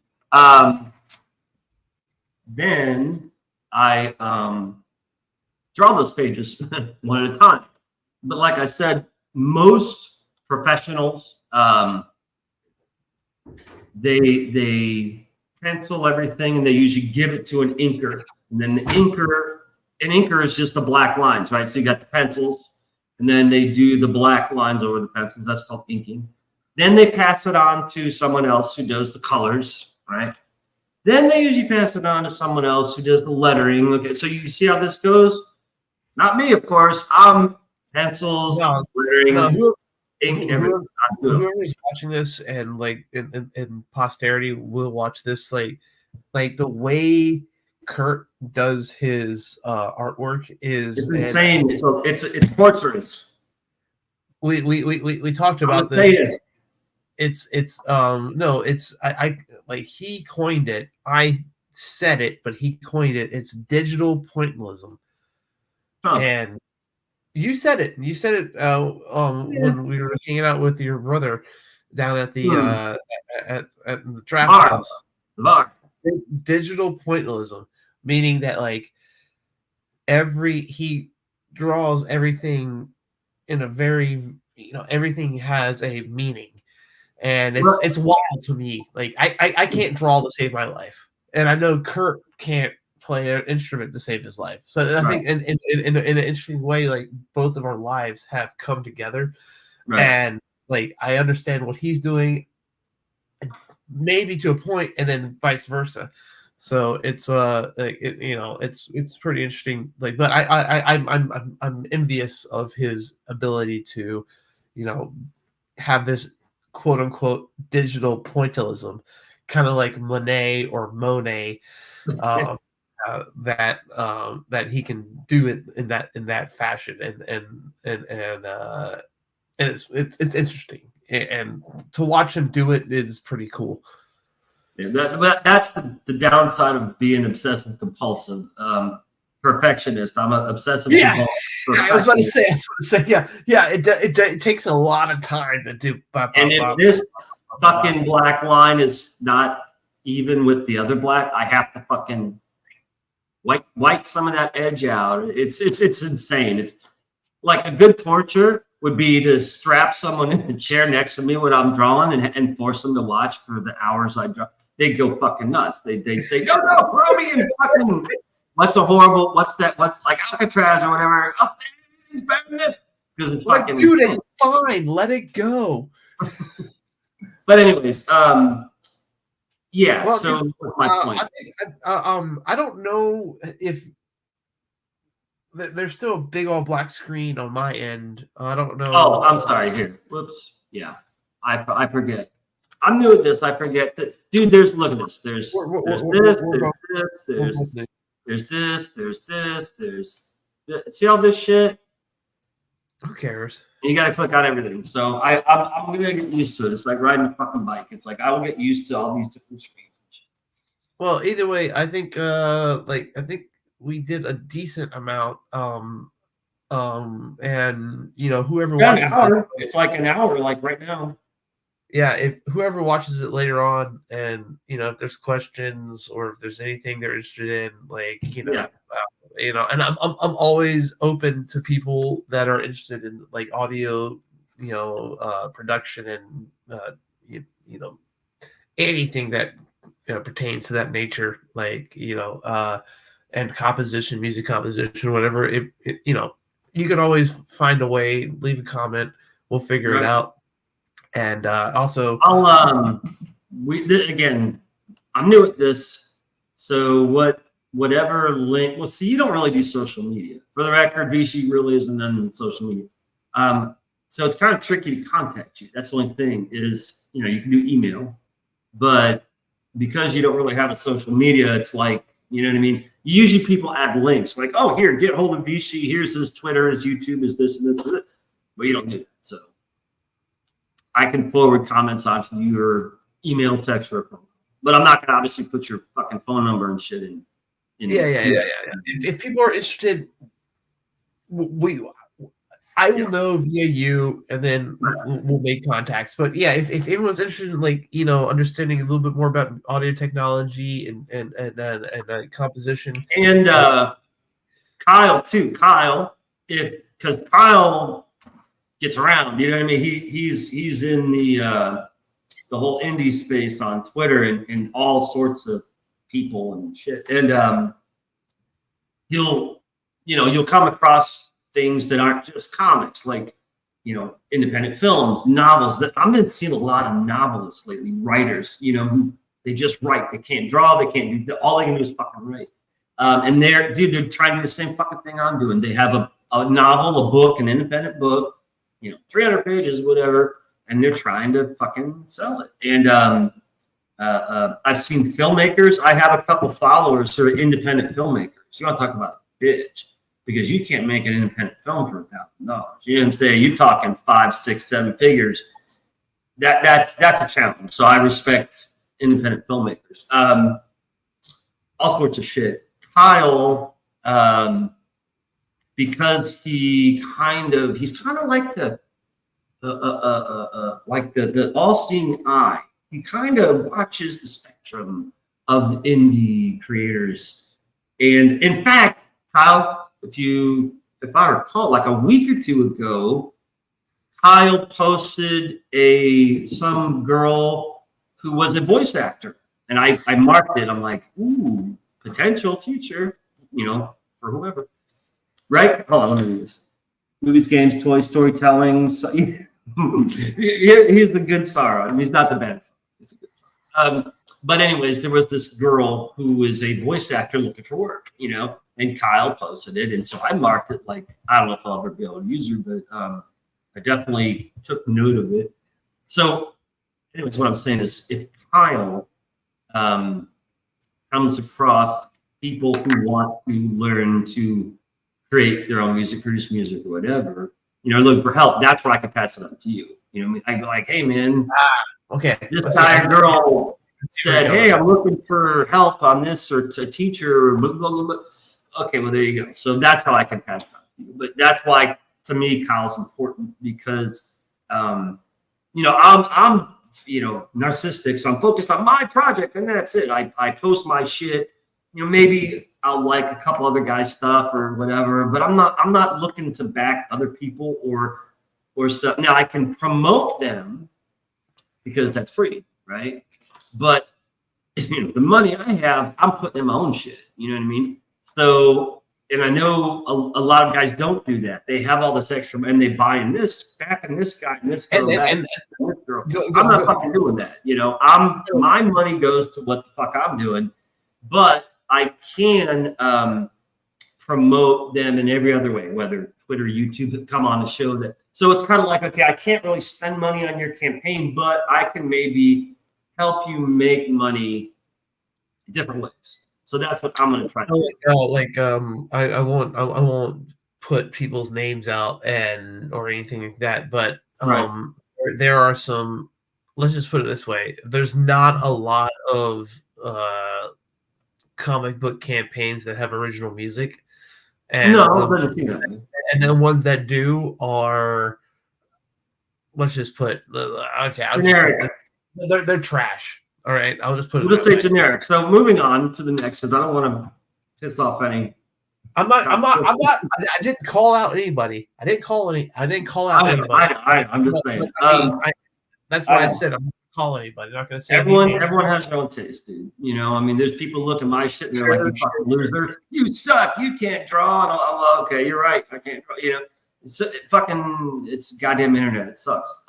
then I draw those pages one at a time. But like I said, most professionals they pencil everything and they usually give it to an inker, and then an inker is just the black lines, right? So you got the pencils, and then they do the black lines over the pencils. That's called inking. Then they pass it on to someone else who does the colors, right? Then they usually pass it on to someone else who does the lettering. Okay, so you see how this goes? Not me, of course. I'm pencils, lettering, ink, everything. Whoever's watching this and like in posterity will watch this, like the way Kurt does his artwork is insane. So it's torturous. We talked about this. I like he coined it. I said it, but he coined it. It's digital pointillism. Huh. And you said it. You said it when we were hanging out with your brother down at the at the draft house. The bar. Digital pointillism, meaning that like he draws everything in a very everything has a meaning. and it's wild to me. Like I can't draw to save my life, and I know Kurt can't play an instrument to save his life. So I think in an interesting way, like both of our lives have come together, and like I understand what he's doing, maybe to a point, and then vice versa. So it's it's pretty interesting. Like, but I'm envious of his ability to, have this quote unquote digital pointillism, kind of like Monet or Monet, that he can do it in that fashion, and it's interesting, and to watch him do it is pretty cool. Yeah, that's the downside of being obsessive compulsive. Perfectionist. I'm an obsessive compulsive. I was about to say, it takes a lot of time to do. And if this fucking black line is not even with the other black, I have to fucking white some of that edge out. It's insane. It's like a good torture would be to strap someone in the chair next to me when I'm drawing and force them to watch for the hours I draw. They'd go fucking nuts. They'd say, no, throw me in fucking, what's like Alcatraz or whatever. Oh, it's better than this. Because it's like, fucking dude, it's fine. Let it go. But anyways, yeah. Well, so what's my point? I don't know if there's still a big old black screen on my end. I don't know. Oh, I'm sorry. Here, whoops. Yeah, I forget. I'm new at this. I forget that, dude. Look at this. There's this. See all this shit? Who cares? And you got to click on everything. So I'm gonna get used to it. It's like riding a fucking bike. It's like I will get used to all these different screens. Well, either way, I think we did a decent amount. And whoever watches it's like an hour, like right now. Yeah, if whoever watches it later on, and if there's questions or if there's anything they're interested in, like and I'm always open to people that are interested in like audio, production and anything that pertains to that nature, like and composition, music composition, whatever. If you can always find a way. Leave a comment. We'll figure it out. And also, again, I'm new at this, so whatever link. Well, see, you don't really do social media. For the record, Visi really isn't on social media. So it's kind of tricky to contact you. That's the only thing is, you can do email, but because you don't really have a social media, it's like, you know what I mean? Usually people add links like, oh, here, get hold of Visi. Here's his Twitter, his YouTube, is this and this. But you don't do that. So I can forward comments onto your email, text, or phone. But I'm not going to obviously put your fucking phone number and shit in. Yeah. If people are interested, I will know via you, and then we'll make contacts. But yeah, if anyone's interested in understanding a little bit more about audio technology and composition, and Kyle too. Because Kyle gets around, you know what I mean? He's in the whole indie space on Twitter and all sorts of people and shit. And you'll come across things that aren't just comics, like independent films, novels. That I've been seeing a lot of novelists lately, writers, who they just write. They can't draw, they can't do all they can do is fucking write. And they're trying to do the same fucking thing I'm doing. They have a novel, a book, an independent book, 300 pages, whatever, and they're trying to fucking sell it. And I've seen filmmakers. I have a couple followers who are independent filmmakers. You want to talk about a bitch, because you can't make an independent film for $1,000. You know what I'm saying? You're talking 5, 6, 7 figures. That's a challenge. So I respect independent filmmakers. All sorts of shit. Kyle, because he's kind of like the all-seeing eye. He kind of watches the spectrum of the indie creators. And in fact, Kyle, if I recall, like a week or two ago, Kyle posted some girl who was a voice actor, and I marked it. I'm like, ooh, potential future, for whoever. Right? Hold on, let me do this. Movies, games, toys, storytelling. So, he's the good Sauron. He's not the bad. He's a good Sauron. But anyways, there was this girl who is a voice actor looking for work, and Kyle posted it. And so I marked it like, I don't know if I'll ever be able to use her, but I definitely took note of it. So anyways, what I'm saying is if Kyle comes across people who want to learn to create their own music, produce music or whatever, looking for help, that's where I can pass it on to you. I go like, hey man, okay, this guy or girl said, hey, I'm looking for help on this or a teacher. Blah, blah, blah, blah. Okay, well there you go. So that's how I can pass it on to you. But that's why to me Kyle's important because I'm narcissistic, so I'm focused on my project and that's it. I post my shit. Maybe I'll like a couple other guys' stuff or whatever, but I'm not looking to back other people or stuff. Now I can promote them because that's free, right? But the money I have, I'm putting in my own shit. You know what I mean? So, and I know a lot of guys don't do that. They have all this extra, and they buy in this, back in this guy, and this girl, and this girl. I'm not fucking doing that. My money goes to what the fuck I'm doing, but I can promote them in every other way, whether Twitter, YouTube, come on the show. So it's kind of like, okay, I can't really spend money on your campaign, but I can maybe help you make money different ways. So that's what I'm going to try to do. I won't put people's names out or anything like that, but there are some. Let's just put it this way: there's not a lot of comic book campaigns that have original music, and the ones that do are, let's just put generic. They're trash. All right, I'll just put it. Let's say generic. So moving on to the next, because I don't want to piss off any. I'm not. I didn't call out anybody. I didn't call out anybody. I'm just saying. That's why I said I'm not calling anybody. I'm not going to say everyone has their own taste, dude. There's people look at my shit and they're like, "You fucking loser! You suck! You can't draw." And I'm okay, you're right. I can't draw. It's goddamn internet. It sucks.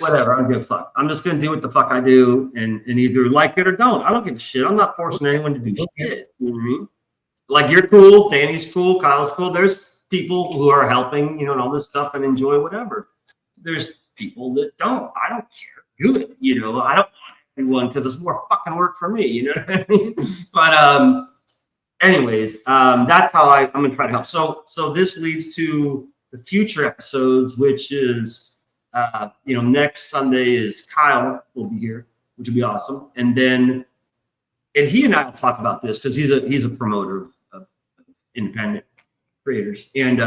Whatever. I don't give a fuck. I'm just gonna do what the fuck I do, and either like it or don't. I don't give a shit. I'm not forcing anyone to do shit. You know what I mean? Like you're cool, Danny's cool, Kyle's cool. There's people who are helping, and all this stuff and enjoy whatever. There's people that don't. I don't care. Good. I don't want everyone because it's more fucking work for me. You know what I mean? But anyways, that's how I'm gonna try to help. So this leads to the future episodes, which is. Next Sunday is Kyle will be here, which will be awesome. And he and I will talk about this because he's a promoter of independent creators. And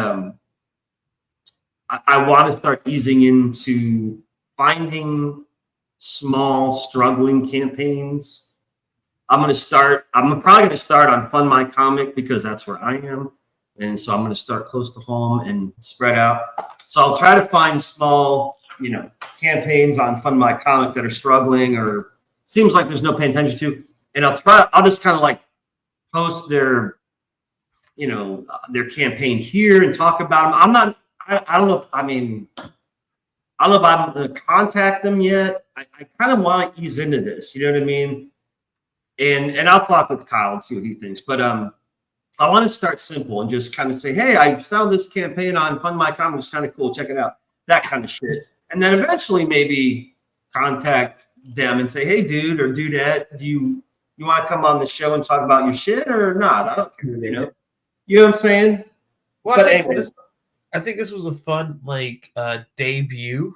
I want to start easing into finding small struggling campaigns. I'm probably going to start on FundMyComic because that's where I am. And so I'm going to start close to home and spread out. So I'll try to find small, campaigns on FundMyComic that are struggling or seems like there's no paying attention to. And I'll just kind of like post their campaign here and talk about them. I don't know if I'm going to contact them yet. I kind of want to ease into this, you know what I mean? And I'll talk with Kyle and see what he thinks. But I want to start simple and just kind of say, hey, I found this campaign on FundMyComic. It's kind of cool. Check it out. That kind of shit. And then eventually maybe contact them and say, hey, dude or dudette, do you want to come on the show and talk about your shit or not? I don't care. You know what I'm saying? Well, I think this was a fun debut.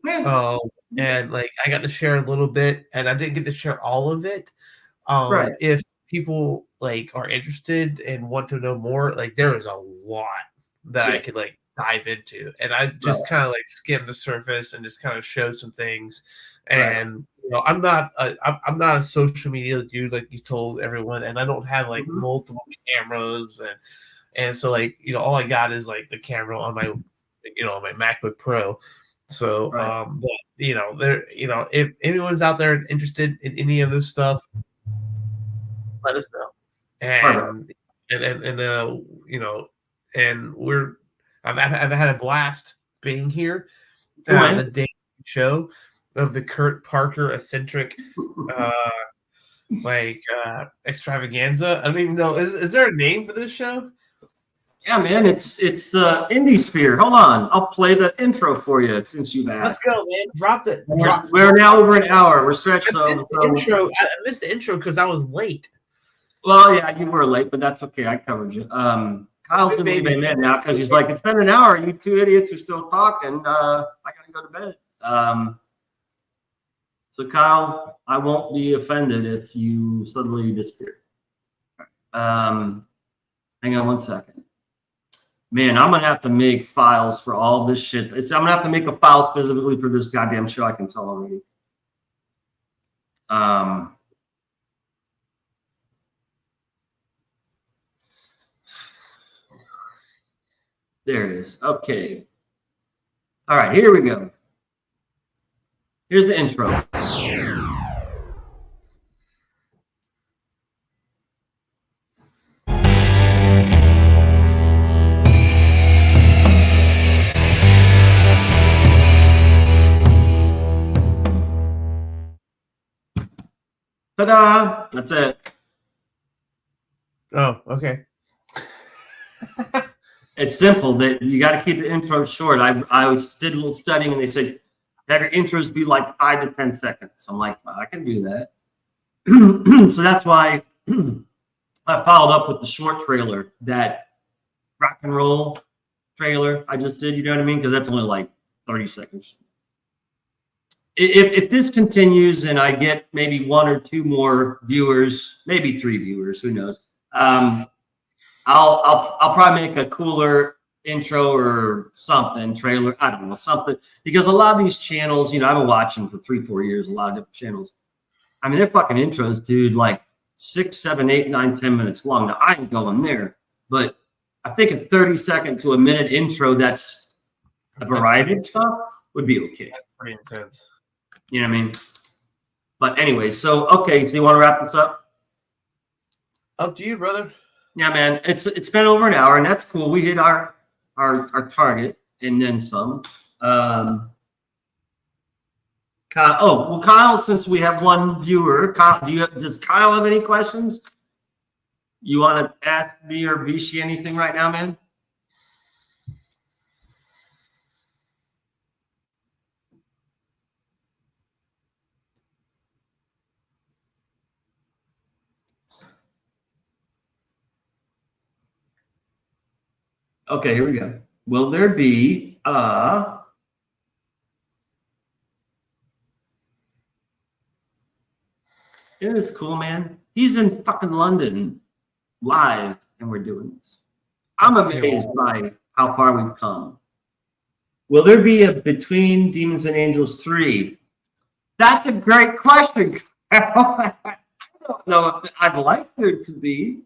Yeah. And I got to share a little bit, and I didn't get to share all of it. Right. If people are interested and want to know more, there is a lot that I could dive into, and I just kind of skim the surface and just kind of show some things. And I'm not a social media dude like you told everyone, and I don't have multiple cameras and so all I got is the camera on on my MacBook Pro. So, Right. but there, if anyone's out there interested in any of this stuff, let us know. And and I've had a blast being here. The day show of the Kurt Parker eccentric extravaganza. I don't even know. Is there a name for this show? Yeah, man, it's INDIESPHERE. Hold on, I'll play the intro for you since you've asked. Let's go, man. Drop it. We're now over an hour. We're stretched. I missed the intro because I was late. Well, yeah, you were late, but that's okay. I covered you. Kyle's gonna leave amen now because he's like, it's been an hour. You two idiots are still talking. I gotta go to bed. So Kyle, I won't be offended if you suddenly disappear. Hang on one second. Man, I'm gonna have to make files for all this shit. I'm gonna have to make a file specifically for this goddamn show. I can tell already. There it is. Okay. All right, here we go. Here's the intro. Ta-da! That's it. Oh, okay. It's simple. That you got to keep the intro short. I did a little studying, and they said have your intros be like 5 to 10 seconds. I'm like, well, I can do that. So that's why I followed up with the short trailer, that rock and roll trailer I just did. You know what I mean? Because that's only like 30 seconds. If this continues and I get maybe 1 or 2 more viewers, maybe 3 viewers, who knows? I'll probably make a cooler intro or something, trailer, I don't know, something, because a lot of these channels, I've been watching for 3-4 years, a lot of different channels. I mean, they're fucking intros, dude, like 6, 7, 8, 9, 10 minutes long. Now I ain't going there, but I think a 30-second to a minute intro that's a variety of stuff would be okay. That's pretty intense. You know what I mean? But anyway, so you want to wrap this up? Up to you, brother. Yeah, man. It's been over an hour, and that's cool. We hit our target and then some. Kyle, since we have one viewer, Kyle, does Kyle have any questions? You want to ask me or Visi anything right now, man? Okay, here we go. Will there be Isn't this cool, man? He's in fucking London live and we're doing this. I'm amazed by how far we've come. Will there be a Between Demons and Angels 3? That's a great question. I don't know if I'd like there to be.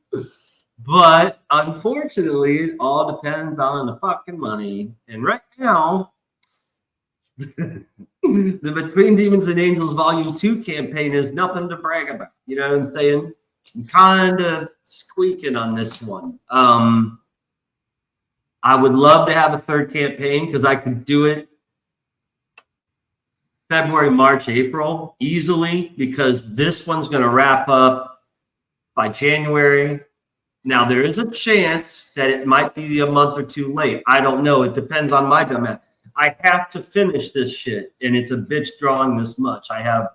But unfortunately, it all depends on the fucking money. And right now, the Between Demons and Angels Volume 2 campaign is nothing to brag about. You know what I'm saying? I'm kind of squeaking on this one. I would love to have a third campaign because I could do it February, March, April easily, because this one's going to wrap up by January. Now, there is a chance that it might be a month or 2 late. I don't know. It depends on my dumbass. I have to finish this shit, and it's a bitch drawing this much. I have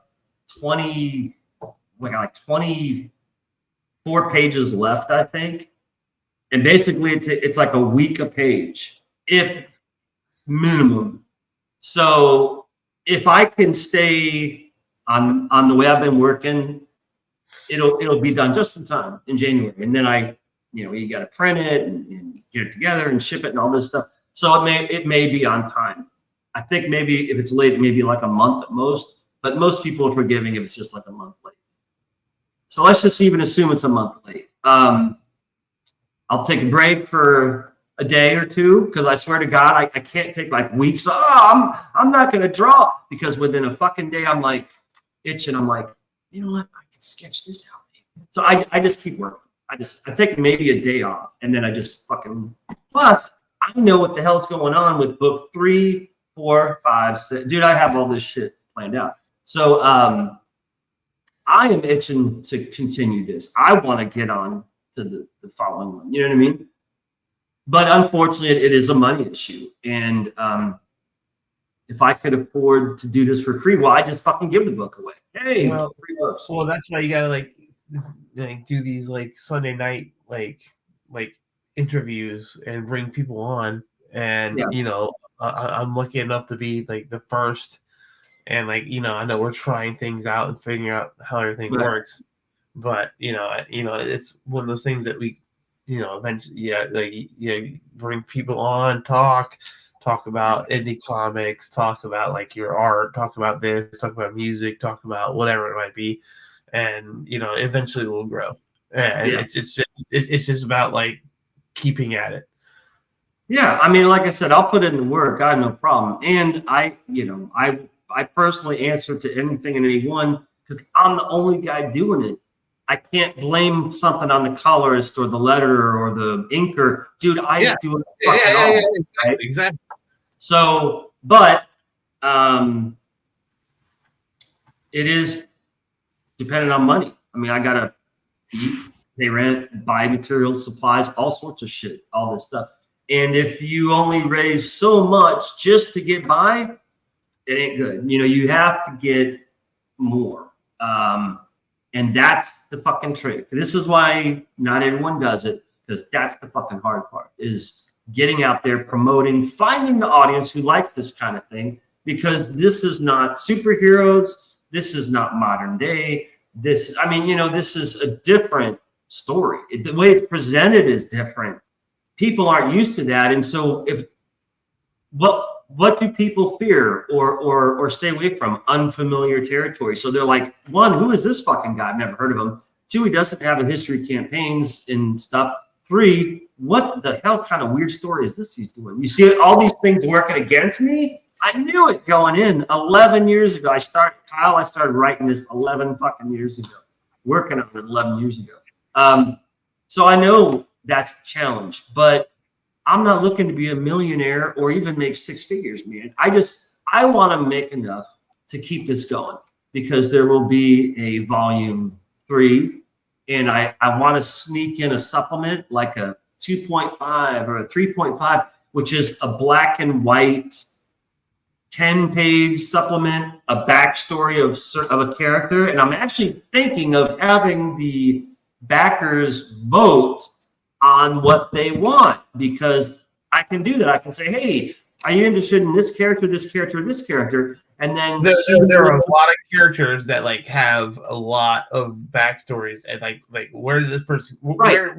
24 pages left, I think. And basically, it's like a week a page, if minimum. So if I can stay on the way I've been working, it'll be done just in time in January. And then you got to print it and get it together and ship it and all this stuff. So it may be on time. I think maybe if it's late, maybe like a month at most. But most people are forgiving if it's just like a month late. So let's just even assume it's a month late. I'll take a break for a day or two, because I swear to God, I can't take like weeks. I'm not gonna draw, because within a fucking day I'm like itching. I'm like, you know what? I can sketch this out. So I just keep working. I take maybe a day off, and then I just fucking. Plus, I know what the hell's going on with book 3, 4, 5, 6. Dude, I have all this shit planned out. So I am itching to continue this. I want to get on to the following one. You know what I mean? But unfortunately, it is a money issue. And if I could afford to do this for free, well, I just fucking give the book away. Hey, free books. Well, that's why you gotta like do these like Sunday night like interviews and bring people on. And you know, I'm lucky enough to be like the first. And like, you know, I know we're trying things out and figuring out how everything works, but you know, it's one of those things that we, you know, eventually, bring people on, talk about indie comics, talk about like your art, talk about this, talk about music, talk about whatever it might be, and you know, eventually we'll grow. And it's just about like keeping at it. Yeah, I mean, like I said, I'll put in the work. I have no problem, and I personally answer to anything and anyone because I'm the only guy doing it. I can't blame something on the colorist or the letterer or the inker. Dude, I do it. Exactly. So, but it is dependent on money. I mean, I got to eat, pay rent, buy materials, supplies, all sorts of shit, all this stuff. And if you only raise so much just to get by, it ain't good. You know, you have to get more. And that's the fucking trick. This is why not everyone does it, because that's the fucking hard part, is getting out there, promoting, finding the audience who likes this kind of thing, because this is not superheroes. This is not modern day. This is a different story. The way it's presented is different. People aren't used to that. And so what do people fear or stay away from? Unfamiliar territory. So they're like, 1, who is this fucking guy? I've never heard of him. 2, he doesn't have a history of campaigns and stuff. 3, what the hell kind of weird story is this he's doing? You see all these things working against me? I knew it going in 11 years ago. I started writing this 11 fucking years ago, working on it 11 years ago. So I know that's the challenge, but I'm not looking to be a millionaire or even make 6 figures, man. I want to make enough to keep this going, because there will be a volume 3, and I want to sneak in a supplement like a 2.5 or a 3.5, which is a black and white 10-page supplement, a backstory of a character. And I'm actually thinking of having the backers vote on what they want, because I can do that. I can say, hey, are you interested in this character, this character, this character? And then there are a lot of characters that like have a lot of backstories, and like where did this person where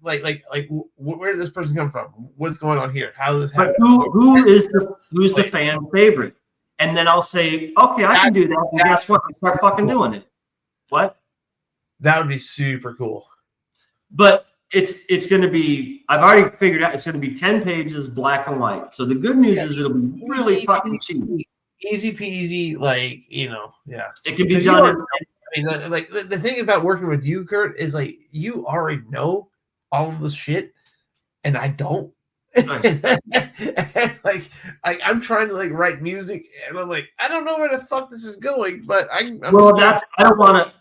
did this person come from? What's going on here? How does this happen? But who's the fan favorite? And then I'll say, okay, I can do that. And guess what? I start fucking doing it. What? That would be super cool. But it's going to be, I've already figured out, it's going to be 10 pages, black and white. So the good news is it'll be really fucking cheap. Easy peasy, like, you know, yeah. It can be done. I mean, like the thing about working with you, Kurt, is like you already know all of this shit, and I don't. And, like I'm trying to like write music, and I'm like, I don't know where the fuck this is going, but I don't want to.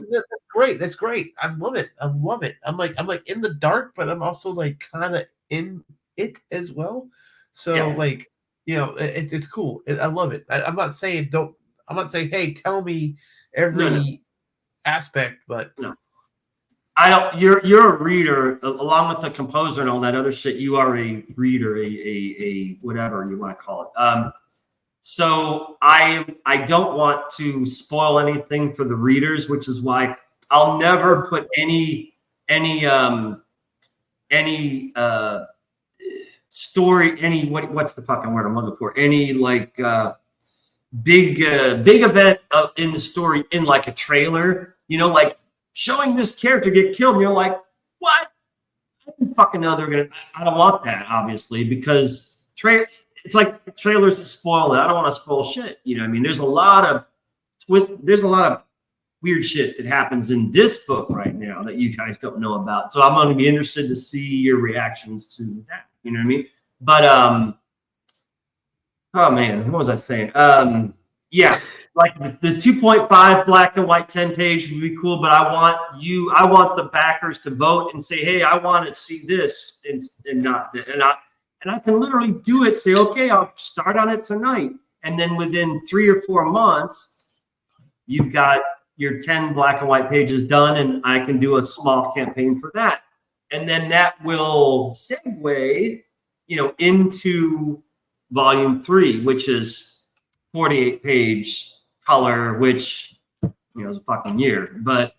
That's great. That's great. I love it. I'm like in the dark, but I'm also like kind of in it as well. So like, you know, it's cool. I love it. I'm not saying hey, tell me every aspect, but no. I don't. You're a reader, along with the composer and all that other shit. You are a reader, a whatever you want to call it. So I don't want to spoil anything for the readers, which is why I'll never put any story, what's the fucking word I'm looking for? Any like big event in the story in like a trailer, you know, like showing this character get killed, and you're like, what? I fucking know they're gonna. I don't want that, obviously, because it's like trailers that spoil it. I don't want to spoil shit. You know what I mean? There's a lot of there's a lot of weird shit that happens in this book right now that you guys don't know about. So I'm going to be interested to see your reactions to that. You know what I mean? But oh man, what was I saying? Yeah, like the 2.5 black and white 10-page would be cool, but I want the backers to vote and say, hey, I want to see this and not that. And I can literally do it, say, okay, I'll start on it tonight. And then within 3 or 4 months, you've got your 10 black and white pages done, and I can do a small campaign for that. And then that will segue, into volume 3, which is 48-page color, which, is a fucking year. But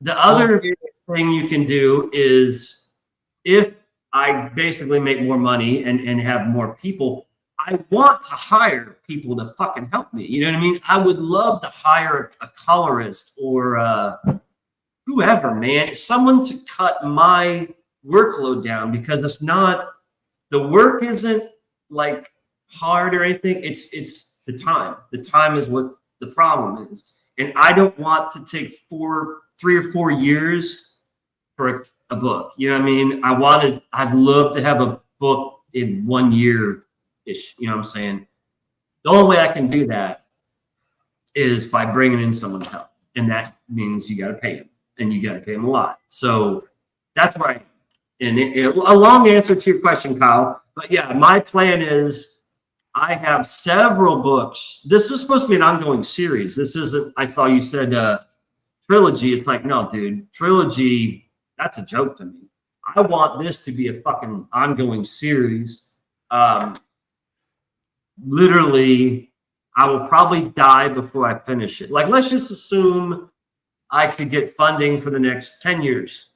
the other thing you can do is, if I basically make more money and have more people, I want to hire people to fucking help me. You know what I mean? I would love to hire a colorist or whoever, man, someone to cut my workload down, because the work isn't like hard or anything. It's the time. The time is what the problem is. And I don't want to take 3 or 4 years for a book. You know what I mean? I'd love to have a book in 1 year ish. You know what I'm saying? The only way I can do that is by bringing in someone to help. And that means you got to pay him, and you got to pay him a lot. So that's right. And a long answer to your question, Kyle. But yeah, my plan is I have several books. This was supposed to be an ongoing series. This isn't, I saw you said trilogy. It's like, no, dude, trilogy, that's a joke to me. I want this to be a fucking ongoing series. Literally, I will probably die before I finish it. Like, let's just assume I could get funding for the next 10 years.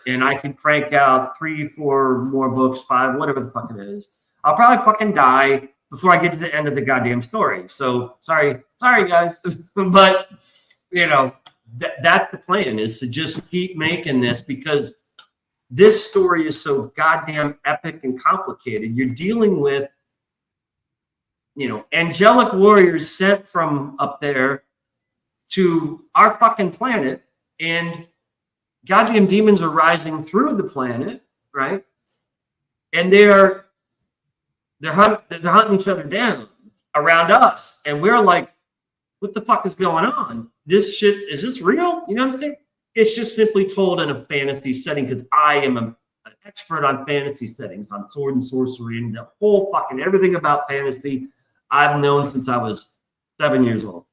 And I can crank out 3, 4 more books, 5, whatever the fuck it is. I'll probably fucking die before I get to the end of the goddamn story. So sorry guys, but that's the plan, is to just keep making this, because this story is so goddamn epic and complicated. You're dealing with, angelic warriors sent from up there to our fucking planet, and goddamn demons are rising through the planet, right? And they're hunting each other down around us, and we're like, what the fuck is going on? This shit, is this real? You know what I'm saying? It's just simply told in a fantasy setting, because I am an expert on fantasy settings, on sword and sorcery, and the whole fucking everything about fantasy I've known since I was 7 years old.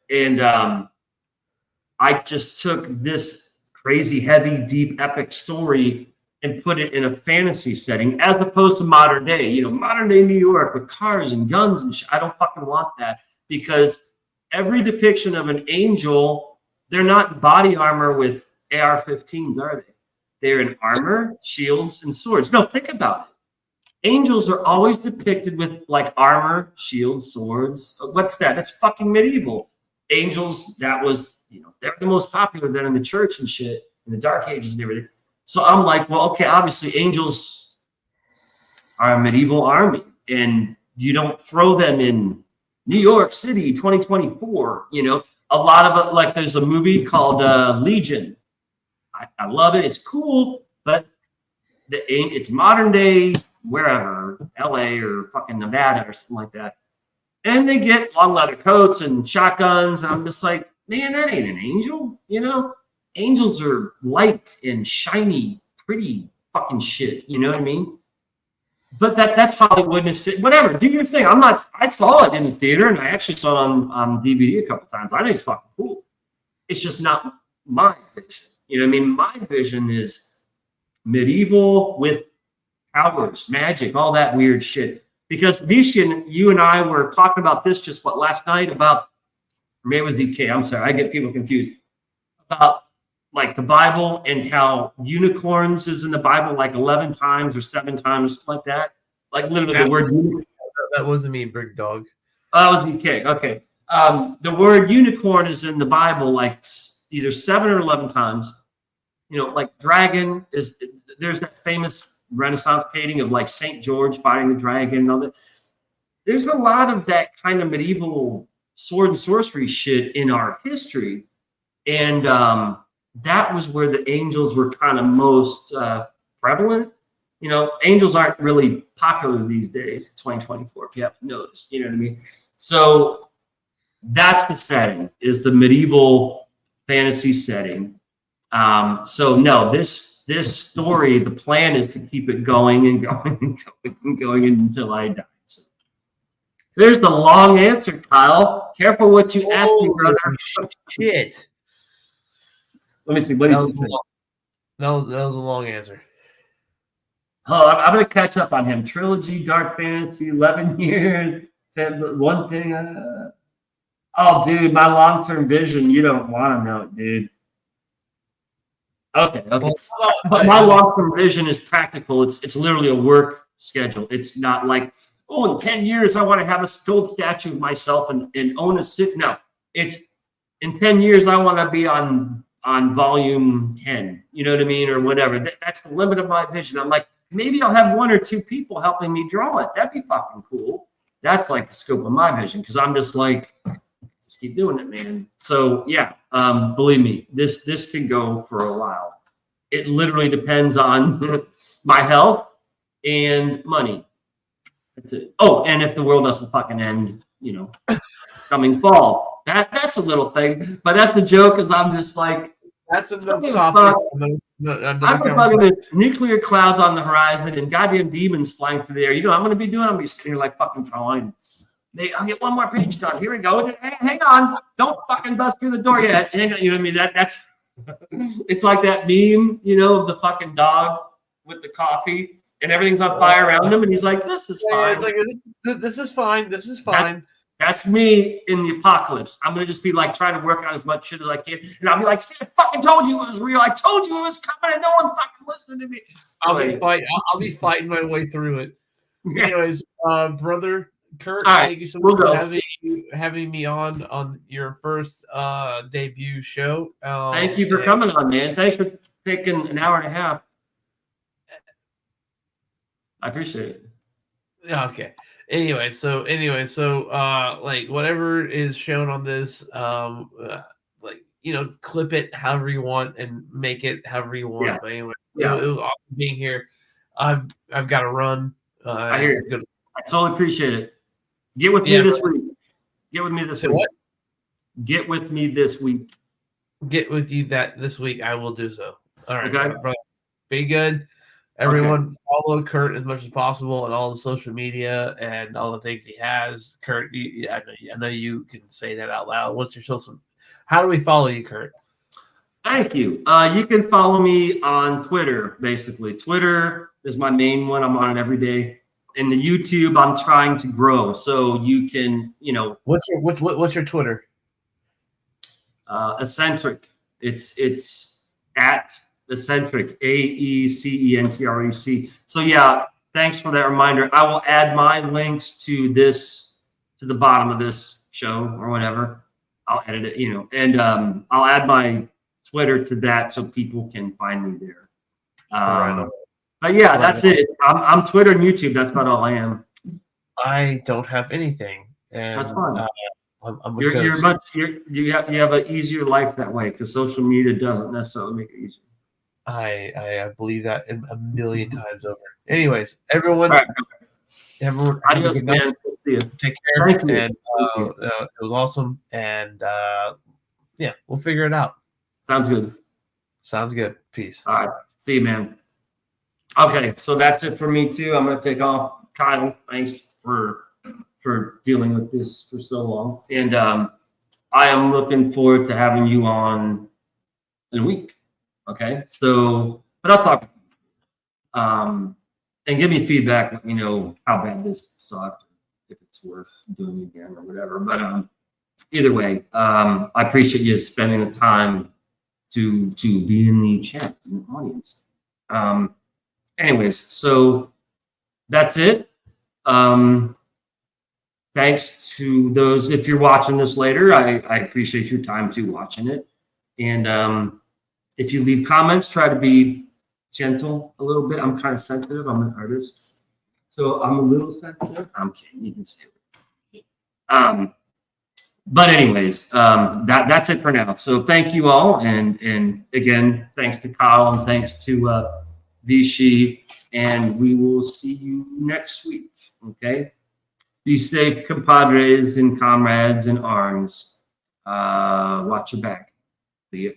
And I just took this crazy, heavy, deep, epic story and put it in a fantasy setting, as opposed to modern day, modern day New York with cars and guns and shit. I don't fucking want that, because every depiction of an angel, they're not in body armor with AR-15s, are they? They're in armor, shields, and swords. No, think about it. Angels are always depicted with like armor, shields, swords. What's that? That's fucking medieval. Angels, that was, they're the most popular then in the church and shit, in the Dark Ages and everything. So I'm like, well, okay, obviously angels are a medieval army, and you don't throw them in New York City 2024. A lot of it, like there's a movie called Legion. I love it. It's cool, but it's modern day, wherever, LA or fucking Nevada or something like that. And they get long leather coats and shotguns. And I'm just like, man, that ain't an angel. Angels are light and shiny, pretty fucking shit. You know what I mean? But that's Hollywood. Whatever, do your thing. I saw it in the theater, and I actually saw it on DVD a couple times. I think it's fucking cool. It's just not my vision. You know what I mean? My vision is medieval with powers, magic, all that weird shit. Because Vishen, you and I were talking about this just last night, about, or maybe it was DK, I'm sorry, I get people confused, about like the Bible and how unicorns is in the Bible like 11 times or 7 times, like that. Like literally the word unicorn. That wasn't me, Big Dog. Oh, that was DK. Okay. The word unicorn is in the Bible like either 7 or 11 times. Like dragon is there's that famous Renaissance painting of like St. George fighting the dragon and all that. There's a lot of that kind of medieval sword and sorcery shit in our history. And that was where the angels were kind of most prevalent. You know, angels aren't really popular these days, 2024, if you haven't noticed, you know what I mean? So that's the setting, is the medieval fantasy setting. So no, this story, the plan is to keep it going and going and going and going until I die. So there's the long answer, Kyle. Careful what you ask me, brother. Shit. Let me see. What is he saying? That was a long answer. Oh, I'm going to catch up on him. Trilogy, Dark Fantasy, 11 years. One thing. Oh, dude, my long-term vision. You don't want to know it, dude. Okay. But my long-term vision is practical. It's literally a work schedule. It's not like, oh, in 10 years, I want to have a gold statue of myself and own a city. No, it's in 10 years, I want to be on volume 10. You know what I mean? Or whatever. That's the limit of my vision. I'm like, maybe I'll have one or two people helping me draw it. That'd be fucking cool. That's like the scope of my vision, because I'm just like, just keep doing it, man. So yeah, believe me, this can go for a while. It literally depends on my health and money. That's it. Oh, and if the world doesn't fucking end, you know, coming fall. That's a little thing, but that's a joke, because I'm just like, that's another topic. I'm fucking with nuclear clouds on the horizon and goddamn demons flying through the air. You know what I'm going to be doing? I'm going to be sitting here like fucking drawing. I'll get one more page done. Here we go. Hang on. Don't fucking bust through the door yet. You know what I mean? That's it's like that meme, you know, of the fucking dog with the coffee and everything's on fire around him. And he's like, this is fine. It's like, this is fine. This is fine. That's me in the apocalypse. I'm going to just be like trying to work on as much shit as I can. And I'll be like, see, I fucking told you it was real. I told you it was coming and no one fucking listened to me. I'll be fighting my way through it. Yeah. Anyways, brother Kurt, thank you so much for having me on your first debut show. Thank you for coming on, man. Thanks for taking an hour and a half. I appreciate it. Okay. Anyway, so like whatever is shown on this, like, you know, clip it however you want and make it however you want. Yeah. But anyway, Yeah. It was awesome being here. I've got to run. I hear it. I totally appreciate it. Get with me this week. Get with me this week. What? Get with me this week. Get with you this week. I will do so. All right, okay. Brother. Be good. Everyone, follow Kurt as much as possible on all the social media and all the things he has. Kurt, I know you can say that out loud. What's your social? How do we follow you, Kurt? Thank you. You can follow me on Twitter, basically. Twitter is my main one. I'm on it every day. And the YouTube, I'm trying to grow. So you can, you know. What's your Twitter? Aecentric. It's at Aecentric, AECENTREC. So yeah, thanks for that reminder. I will add my links to the bottom of this show or whatever. I'll edit it, you know, and I'll add my Twitter to that so people can find me there. But yeah, that's it. I'm Twitter and YouTube. That's about all I am. I don't have anything, and that's fine. You have an easier life that way, because social media doesn't necessarily make it easier. I believe that a million times over. Anyways, everyone, adios, man. See you. Take care. Thank you. And it was awesome. And yeah, we'll figure it out. Sounds good. Sounds good. Peace. All right. See you, man. Okay, so that's it for me too. I'm gonna take off. Kyle, thanks for dealing with this for so long, and I am looking forward to having you on in a week. Okay, so but I'll talk and give me feedback. Let me know how bad this sucked, if it's worth doing again or whatever. But either way, I appreciate you spending the time to be in the chat, in the audience. Anyways, so that's it. Thanks to those, if you're watching this later, I appreciate your time too watching it. And if you leave comments, try to be gentle a little bit. I'm kind of sensitive. I'm an artist, so I'm a little sensitive. I'm kidding. You can say it. But anyways, that's it for now. So thank you all, and again, thanks to Kyle and thanks to Visi, and we will see you next week. Okay, be safe, compadres and comrades in arms. Watch your back. See you.